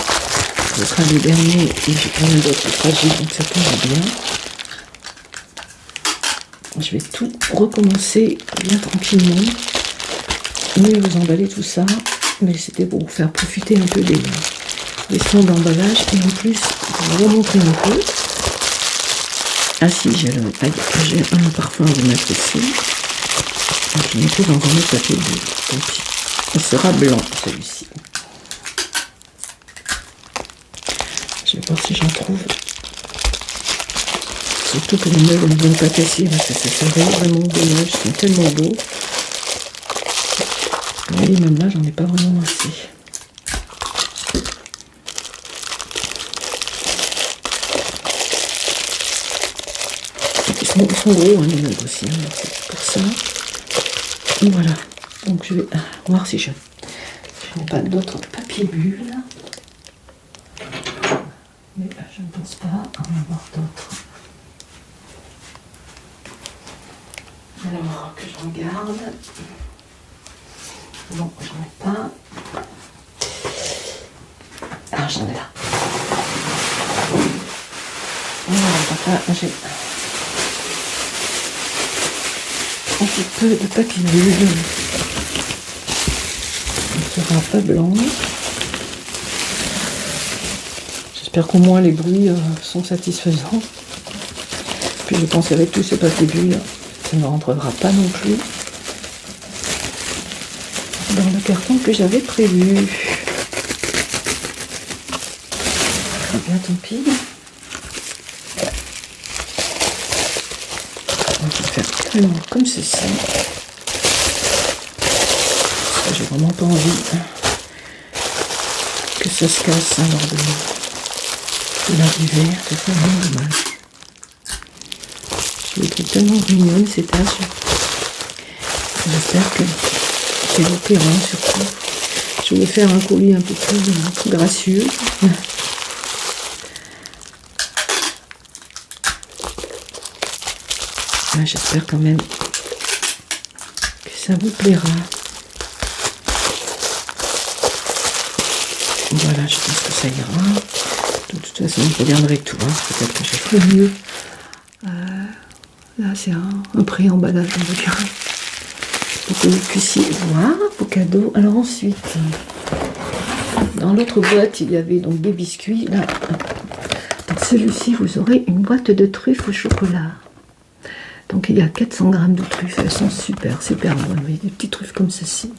ce sera les derniers et j'ai rien d'autre fragile, donc ça tombe bien. Je vais tout recommencer bien tranquillement. Mieux vous emballer tout ça, mais c'était pour vous faire profiter un peu des sons d'emballage et en plus vous remontrer un peu. Ah si, j'ai un parfum à vous mettre ici. Je me trouve encore le papier bulle, tant pis. Il sera blanc celui-ci. Je vais voir si j'en trouve. Surtout que les meubles ne vont pas casser parce que ça serait vraiment dommage. Ils sont tellement beaux. Mais même là, j'en ai pas vraiment assez. Ils sont gros, hein, les meubles aussi. Hein, c'est pour ça. Voilà, donc je vais voir si je n'ai pas d'autres papiers bulles. Mais je ne pense pas en avoir d'autres. Alors que je regarde. Non, j'en ai pas. Ah, j'en ai là. Voilà, donc là, j'ai un petit peu de papier bulle. Il ne sera pas blanc. J'espère qu'au moins les bruits sont satisfaisants. Puis je pense qu'avec tous ces papiers bulles, ça ne rentrera pas non plus dans le carton que j'avais prévu. Eh bien, tant pis. On va faire carrément comme ceci. j'ai vraiment pas envie que ça se casse lors de l'arrivée. C'est vraiment dommage. Je les trouve tellement mignonnes ces tasses. J'espère qu'elles vous plairont surtout. Je vais faire un colis un peu plus gracieux. J'espère quand même que ça vous plaira. Voilà, je pense que ça ira. De toute façon, je reviendrai tout. Peut-être que je ferai mieux. Là, c'est un pré-emballage, on va dire. Pour que vous puissiez voir vos cadeaux. Alors ensuite, dans l'autre boîte, il y avait donc des biscuits. Là, dans celui-ci, vous aurez une boîte de truffes au chocolat. Donc il y a 400 grammes de truffes. Elles sont super, super bonnes. Vous voyez, des petites truffes comme ceci.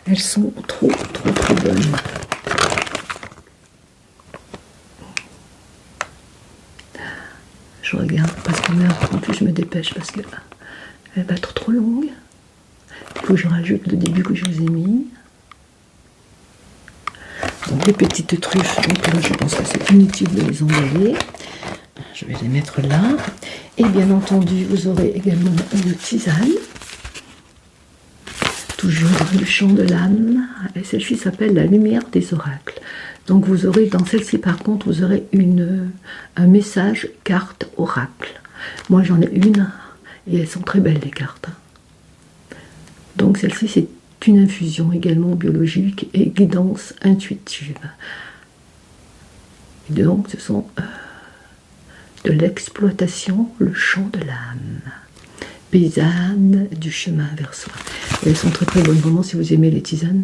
Elles sont trop, trop, trop bonnes. Je regarde parce que là, en plus je me dépêche parce que elle va être trop longue. Il faut que je rajoute le début que je vous ai mis. Donc les petites truffes, donc là je pense que c'est inutile de les emballer. Je vais les mettre là. Et bien entendu, vous aurez également une tisane. Toujours du chant de l'âme. Et celle-ci s'appelle la lumière des oracles. Donc vous aurez, dans celle-ci par contre, vous aurez un message carte oracle. Moi j'en ai une et elles sont très belles les cartes. Donc celle-ci c'est une infusion également biologique et guidance intuitive. Et donc ce sont de l'exploitation, le chant de l'âme. Paysanne du chemin vers soi. Et elles sont très très bonnes. Vraiment, si vous aimez les tisanes,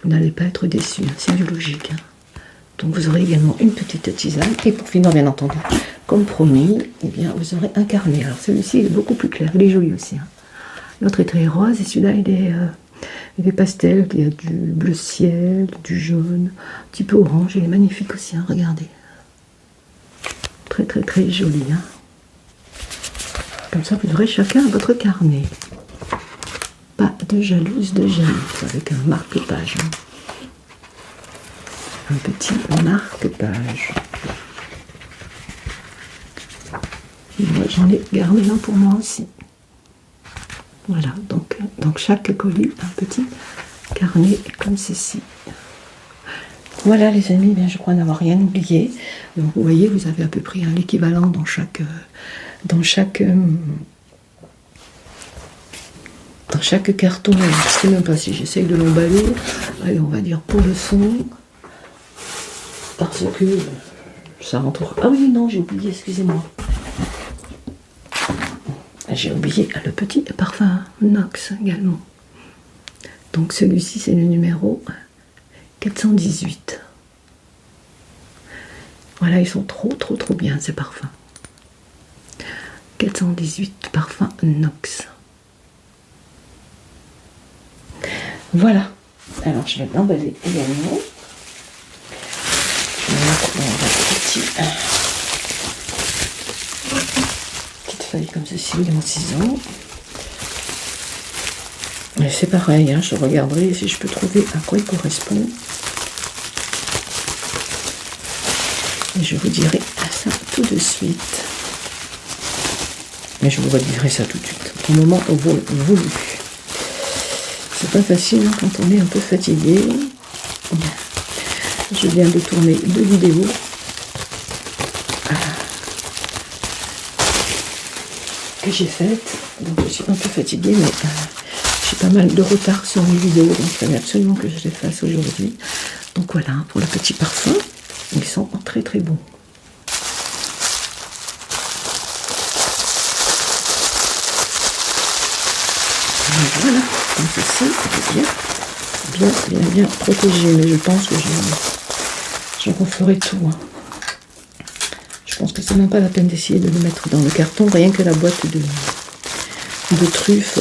vous n'allez pas être déçus. C'est biologique. Donc vous aurez également une petite tisane. Et pour finir, bien entendu, comme promis, eh bien, vous aurez un carnet. Alors celui-ci est beaucoup plus clair. Il est joli aussi. L'autre est très rose. Et celui-là, il est pastel. Il y a du bleu ciel, du jaune, un petit peu orange. Il est magnifique aussi. Regardez. Très très très joli. Comme ça, vous aurez chacun votre carnet. Pas de jalouse de jaloux, avec un marque-page. Un petit marque-page. Moi, j'en ai gardé un pour moi aussi. Voilà, donc chaque colis, un petit carnet comme ceci. Voilà les amis, bien, je crois n'avoir rien oublié. Donc vous voyez, vous avez à peu près l'équivalent dans chaque carton. Je ne sais même pas si j'essaye de l'emballer. Allez, on va dire pour le son. Parce que ça rentre. Ah oui, non, j'ai oublié, excusez-moi. J'ai oublié le petit parfum Nox également. Donc celui-ci, c'est le numéro 418. Voilà, ils sont trop bien ces parfums. 418 parfums Nox. Voilà. Alors je vais l'emballer également. Je vais mettre dans un petite feuille comme ceci, mon ciseau. Mais c'est pareil, je regarderai si je peux trouver à quoi il correspond. Et je vous dirai ça tout de suite. Mais je vous redirai ça tout de suite. Au moment où vous voulez. C'est pas facile quand on est un peu fatigué. Je viens de tourner 2 vidéos. Que j'ai faites. Donc je suis un peu fatiguée, mais j'ai pas mal de retard sur mes vidéos. Donc il fallait absolument que je les fasse aujourd'hui. Donc voilà, pour le petit parfum. Ils sont très très bons. Voilà, comme ceci, c'est bien protégé, mais je pense que je referai tout. Je pense que c'est même pas la peine d'essayer de le mettre dans le carton, rien que la boîte de truffes,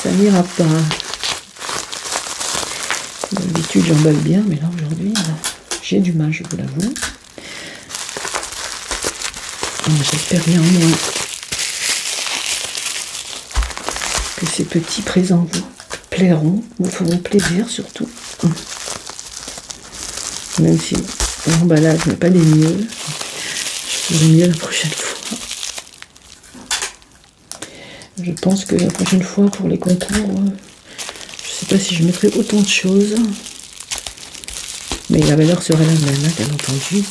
ça n'ira pas. D'habitude j'emballe bien, mais là aujourd'hui j'ai du mal, je vous l'avoue. J'espère néanmoins que ces petits présents plairont, vous feront plaisir surtout. Même si l'emballage n'est pas des mieux, je ferai mieux la prochaine fois. Je pense que la prochaine fois pour les concours, je sais pas si je mettrai autant de choses. Mais la valeur serait la même, hein, bien entendu.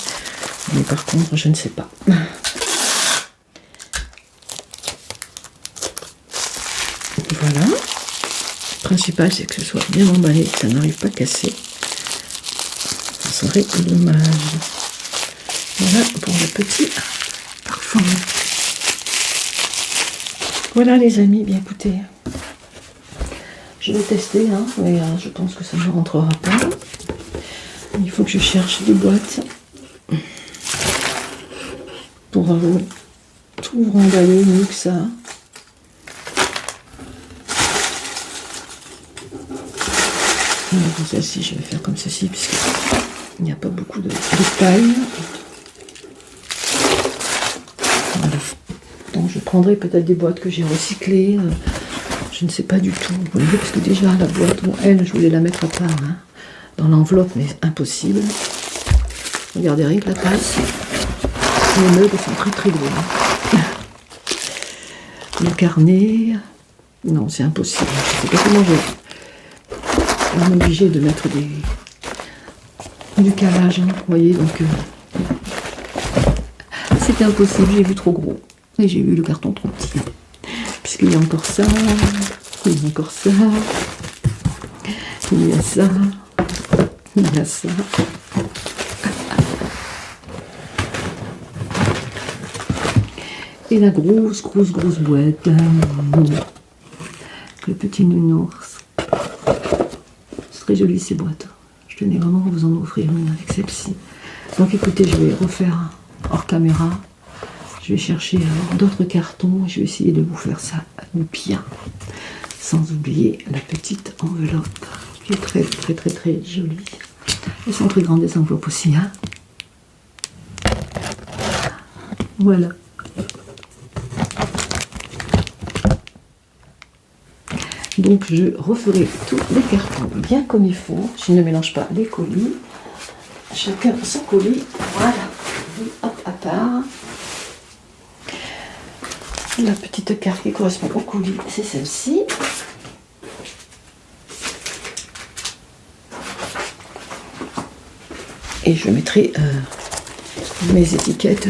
Mais par contre, je ne sais pas. Voilà. Le principal, c'est que ce soit bien emballé, que ça n'arrive pas à casser. Ça serait dommage. Voilà pour le petit parfum. Voilà les amis, bien écoutez. Je vais tester, hein, mais je pense que ça ne rentrera pas. Il faut que je cherche des boîtes pour tout remballer mieux que ça. Celle-ci, je vais faire comme ceci, puisqu'il n'y a pas beaucoup de taille. Voilà. Donc je prendrai peut-être des boîtes que j'ai recyclées. Je ne sais pas du tout. Vous voyez, parce que déjà la boîte, bon, elle, je voulais la mettre à part, hein, dans l'enveloppe, mais impossible. Regardez rien que la tasse. Les meubles sont très très gros. Le carnet, non, c'est impossible. Je ne sais pas comment je vais m'obliger de mettre du calage, hein, vous voyez, donc c'était impossible, j'ai vu trop gros. Et j'ai eu le carton trop petit. Puisqu'il y a encore ça, il y a encore ça, il y a ça, il y a ça. Et la grosse boîte. Le petit nounours. C'est très joli ces boîtes. Je tenais vraiment à vous en offrir une avec celle-ci. Donc écoutez, je vais refaire hors caméra. Je vais chercher d'autres cartons. Je vais essayer de vous faire ça bien. Sans oublier la petite enveloppe qui est très jolie. Elles sont très grandes, des enveloppes aussi, hein. Voilà. Donc je referai tous les cartons bien comme il faut. Je ne mélange pas les colis. Chacun son colis. Voilà. Hop, à part. La petite carte qui correspond au colis, c'est celle-ci. Et je mettrai mes étiquettes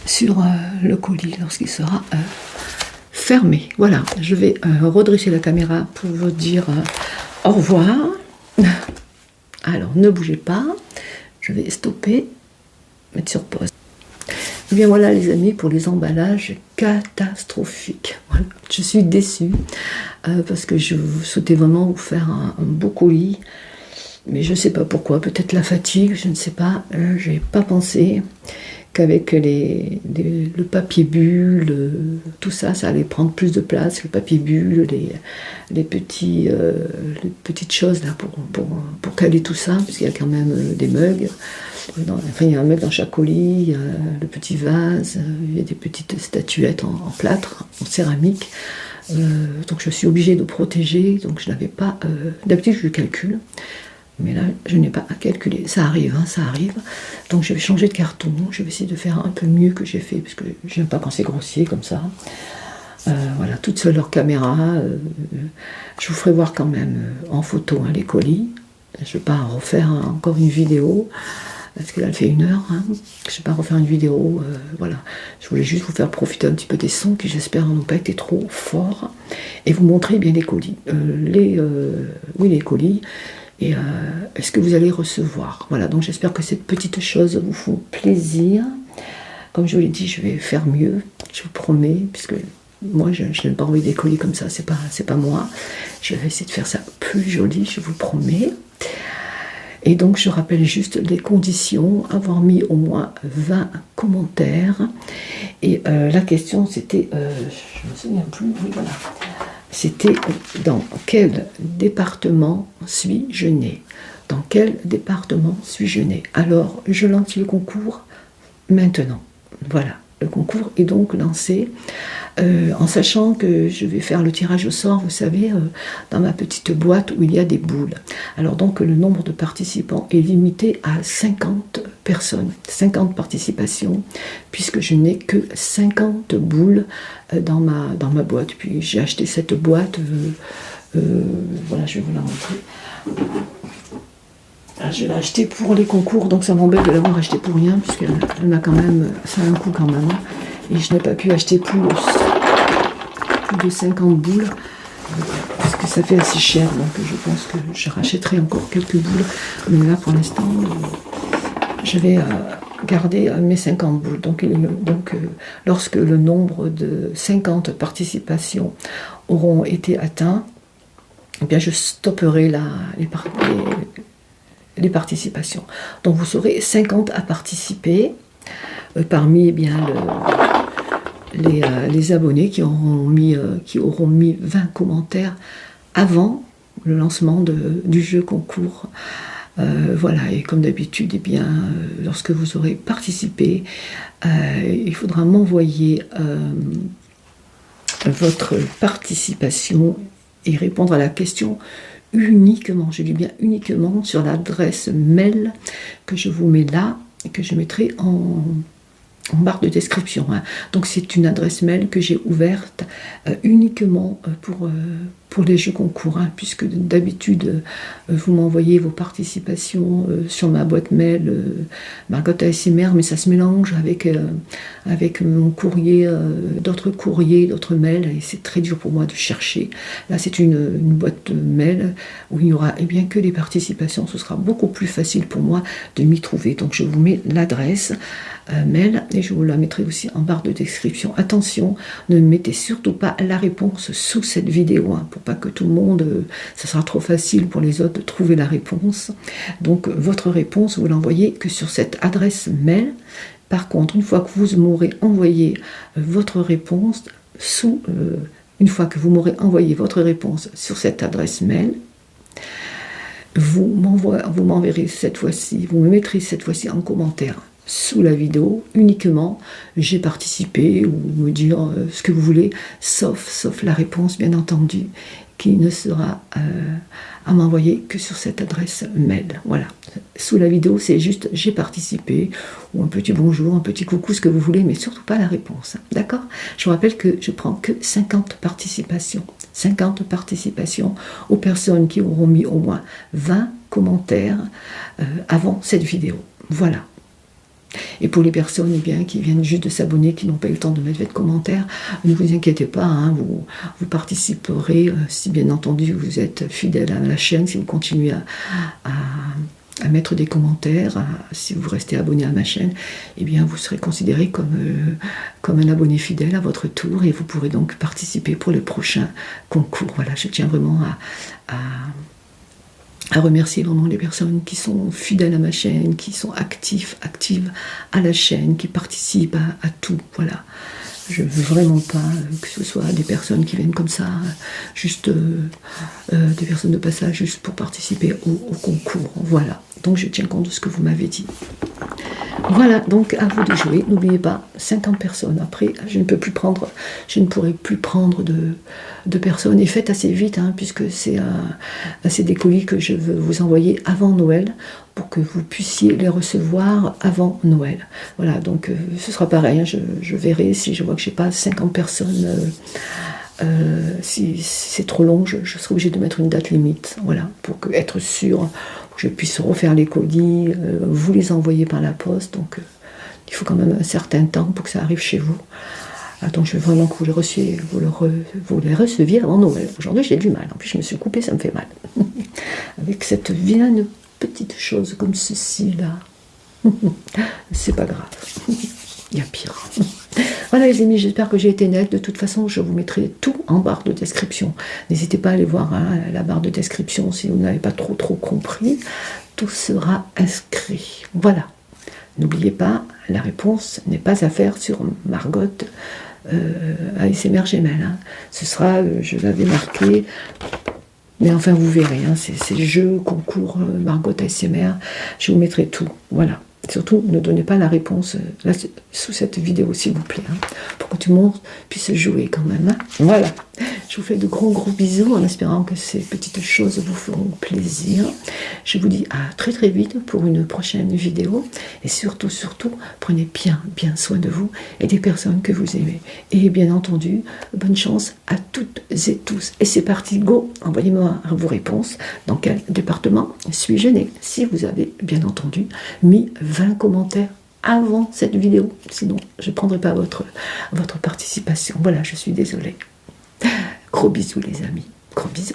sur le colis lorsqu'il sera fermé. Voilà, je vais redresser la caméra pour vous dire au revoir. Alors, ne bougez pas. Je vais stopper, mettre sur pause. Et bien voilà les amis, pour les emballages catastrophiques. Voilà. Je suis déçue parce que je souhaitais vraiment vous faire un beau colis. Mais je ne sais pas pourquoi, peut-être la fatigue, je ne sais pas. Je n'ai pas pensé qu'avec le papier bulle, tout ça, ça allait prendre plus de place. Le papier bulle, les petites choses là pour caler tout ça, puisqu'il y a quand même des mugs. Enfin, il y a un mug dans chaque colis, le petit vase, il y a des petites statuettes en plâtre, en céramique. Donc je suis obligée de protéger, donc je n'avais pas... D'habitude, je le calcule. Mais là, je n'ai pas à calculer. Ça arrive, hein, ça arrive. Donc, je vais changer de carton. Je vais essayer de faire un peu mieux que j'ai fait, parce que je n'aime pas quand c'est grossier comme ça. Voilà, toute seule leur caméra. Je vous ferai voir quand même en photo hein, les colis. Je ne vais pas refaire encore une vidéo, parce que là, elle fait 1 heure. Hein. Je ne vais pas refaire une vidéo. Voilà. Je voulais juste vous faire profiter un petit peu des sons qui, j'espère, n'ont pas été trop forts. Et vous montrer bien les colis. Les colis. Et est-ce que vous allez recevoir? Voilà, donc j'espère que cette petite chose vous fait plaisir. Comme je vous l'ai dit, je vais faire mieux, je vous promets, puisque moi je n'aime pas envoyer des colis comme ça, c'est pas moi. Je vais essayer de faire ça plus joli, je vous promets. Et donc je rappelle juste les conditions, avoir mis au moins 20 commentaires. Et la question c'était, je ne me souviens plus, oui voilà. C'était dans quel département suis-je né? Dans quel département suis-je né? Alors, je lance le concours maintenant. Voilà. le concours est donc lancé, en sachant que je vais faire le tirage au sort, vous savez, dans ma petite boîte où il y a des boules. Alors donc le nombre de participants est limité à 50 personnes, 50 participations, puisque je n'ai que 50 boules dans ma boîte. Puis j'ai acheté cette boîte, voilà, je vais vous la montrer. Je l'ai acheté pour les concours, donc ça m'embête de l'avoir acheté pour rien, puisqu'elle m'a quand même, ça a un coût quand même. Et je n'ai pas pu acheter plus de 50 boules, parce que ça fait assez cher, donc je pense que je rachèterai encore quelques boules. Mais là, pour l'instant, je vais garder mes 50 boules. Donc, lorsque le nombre de 50 participations auront été atteints, eh bien, je stopperai les participations. Donc vous serez 50 à participer, parmi eh bien, les abonnés qui auront mis 20 commentaires avant le lancement du jeu concours. Voilà, et comme d'habitude, eh bien, lorsque vous aurez participé, il faudra m'envoyer votre participation et répondre à la question uniquement, je dis bien uniquement, sur l'adresse mail que je vous mets là et que je mettrai en barre de description. Donc c'est une adresse mail que j'ai ouverte uniquement pour les jeux concours, puisque d'habitude vous m'envoyez vos participations sur ma boîte mail Margot ASMR, mais ça se mélange avec mon courrier, d'autres mails, et c'est très dur pour moi de chercher. Là c'est une boîte mail où il n'y aura bien que les participations. Ce sera beaucoup plus facile pour moi de m'y trouver. Donc je vous mets l'adresse mail et je vous la mettrai aussi en barre de description. Attention, ne mettez surtout pas la réponse sous cette vidéo, pour pas que tout le monde, ça sera trop facile pour les autres de trouver la réponse. Donc votre réponse, vous l'envoyez que sur cette adresse mail. Par contre, une fois que vous m'aurez envoyé votre réponse une fois que vous m'aurez envoyé votre réponse sur cette adresse mail, vous m'enverrez cette fois-ci, vous me mettrez cette fois-ci en commentaire sous la vidéo uniquement j'ai participé, ou me dire ce que vous voulez, sauf la réponse bien entendu, qui ne sera à m'envoyer que sur cette adresse mail. Voilà, sous la vidéo c'est juste j'ai participé, ou un petit bonjour, un petit coucou, ce que vous voulez, mais surtout pas la réponse, d'accord? Je vous rappelle que je prends que 50 participations aux personnes qui auront mis au moins 20 commentaires avant cette vidéo. Voilà. Et pour les personnes qui viennent juste de s'abonner, qui n'ont pas eu le temps de mettre votre commentaire, ne vous inquiétez pas, vous participerez, si bien entendu vous êtes fidèle à la chaîne, si vous continuez à mettre des commentaires, si vous restez abonné à ma chaîne, eh bien vous serez considéré comme un abonné fidèle à votre tour, et vous pourrez donc participer pour le prochain concours. Voilà, je tiens vraiment à remercier vraiment les personnes qui sont fidèles à ma chaîne, qui sont actives à la chaîne, qui participent à tout. Voilà. Je ne veux vraiment pas que ce soit des personnes qui viennent comme ça, juste des personnes de passage, juste pour participer au concours. Voilà. Donc je tiens compte de ce que vous m'avez dit. Voilà, donc à vous de jouer. N'oubliez pas, 50 personnes. Après, je ne pourrai plus prendre de personnes. Et faites assez vite, puisque c'est des colis que je veux vous envoyer avant Noël, pour que vous puissiez les recevoir avant Noël. Voilà, donc ce sera pareil. Je verrai si je vois que j'ai pas 50 personnes. Si c'est trop long, je serai obligée de mettre une date limite. Voilà, pour être sûr que je puisse refaire les colis, vous les envoyer par la poste. Donc il faut quand même un certain temps pour que ça arrive chez vous. Donc je veux vraiment que vous les receviez avant Noël. Aujourd'hui j'ai du mal, en plus je me suis coupée, ça me fait mal. Avec cette vilaine petite chose comme ceci là. C'est pas grave. Il y a pire. Voilà les amis, j'espère que j'ai été nette. De toute façon, je vous mettrai tout en barre de description. N'hésitez pas à aller voir la barre de description si vous n'avez pas trop compris. Tout sera inscrit. Voilà. N'oubliez pas, la réponse n'est pas à faire sur Margot ASMR Gmail. Ce sera, je l'avais marqué, mais enfin vous verrez, c'est jeu, concours, Margot ASMR. Je vous mettrai tout. Voilà. Surtout, ne donnez pas la réponse là, sous cette vidéo, s'il vous plaît, hein, pour que tout le monde puisse jouer quand même. Hein. Voilà. Je vous fais de gros bisous en espérant que ces petites choses vous feront plaisir. Je vous dis à très très vite pour une prochaine vidéo. Et surtout, prenez bien soin de vous et des personnes que vous aimez. Et bien entendu, bonne chance à toutes et tous. Et c'est parti, go! Envoyez-moi vos réponses. Dans quel département suis-je né? Si vous avez bien entendu mis 20 commentaires avant cette vidéo. Sinon, je ne prendrai pas votre participation. Voilà, je suis désolée. Gros bisous les amis, gros bisous.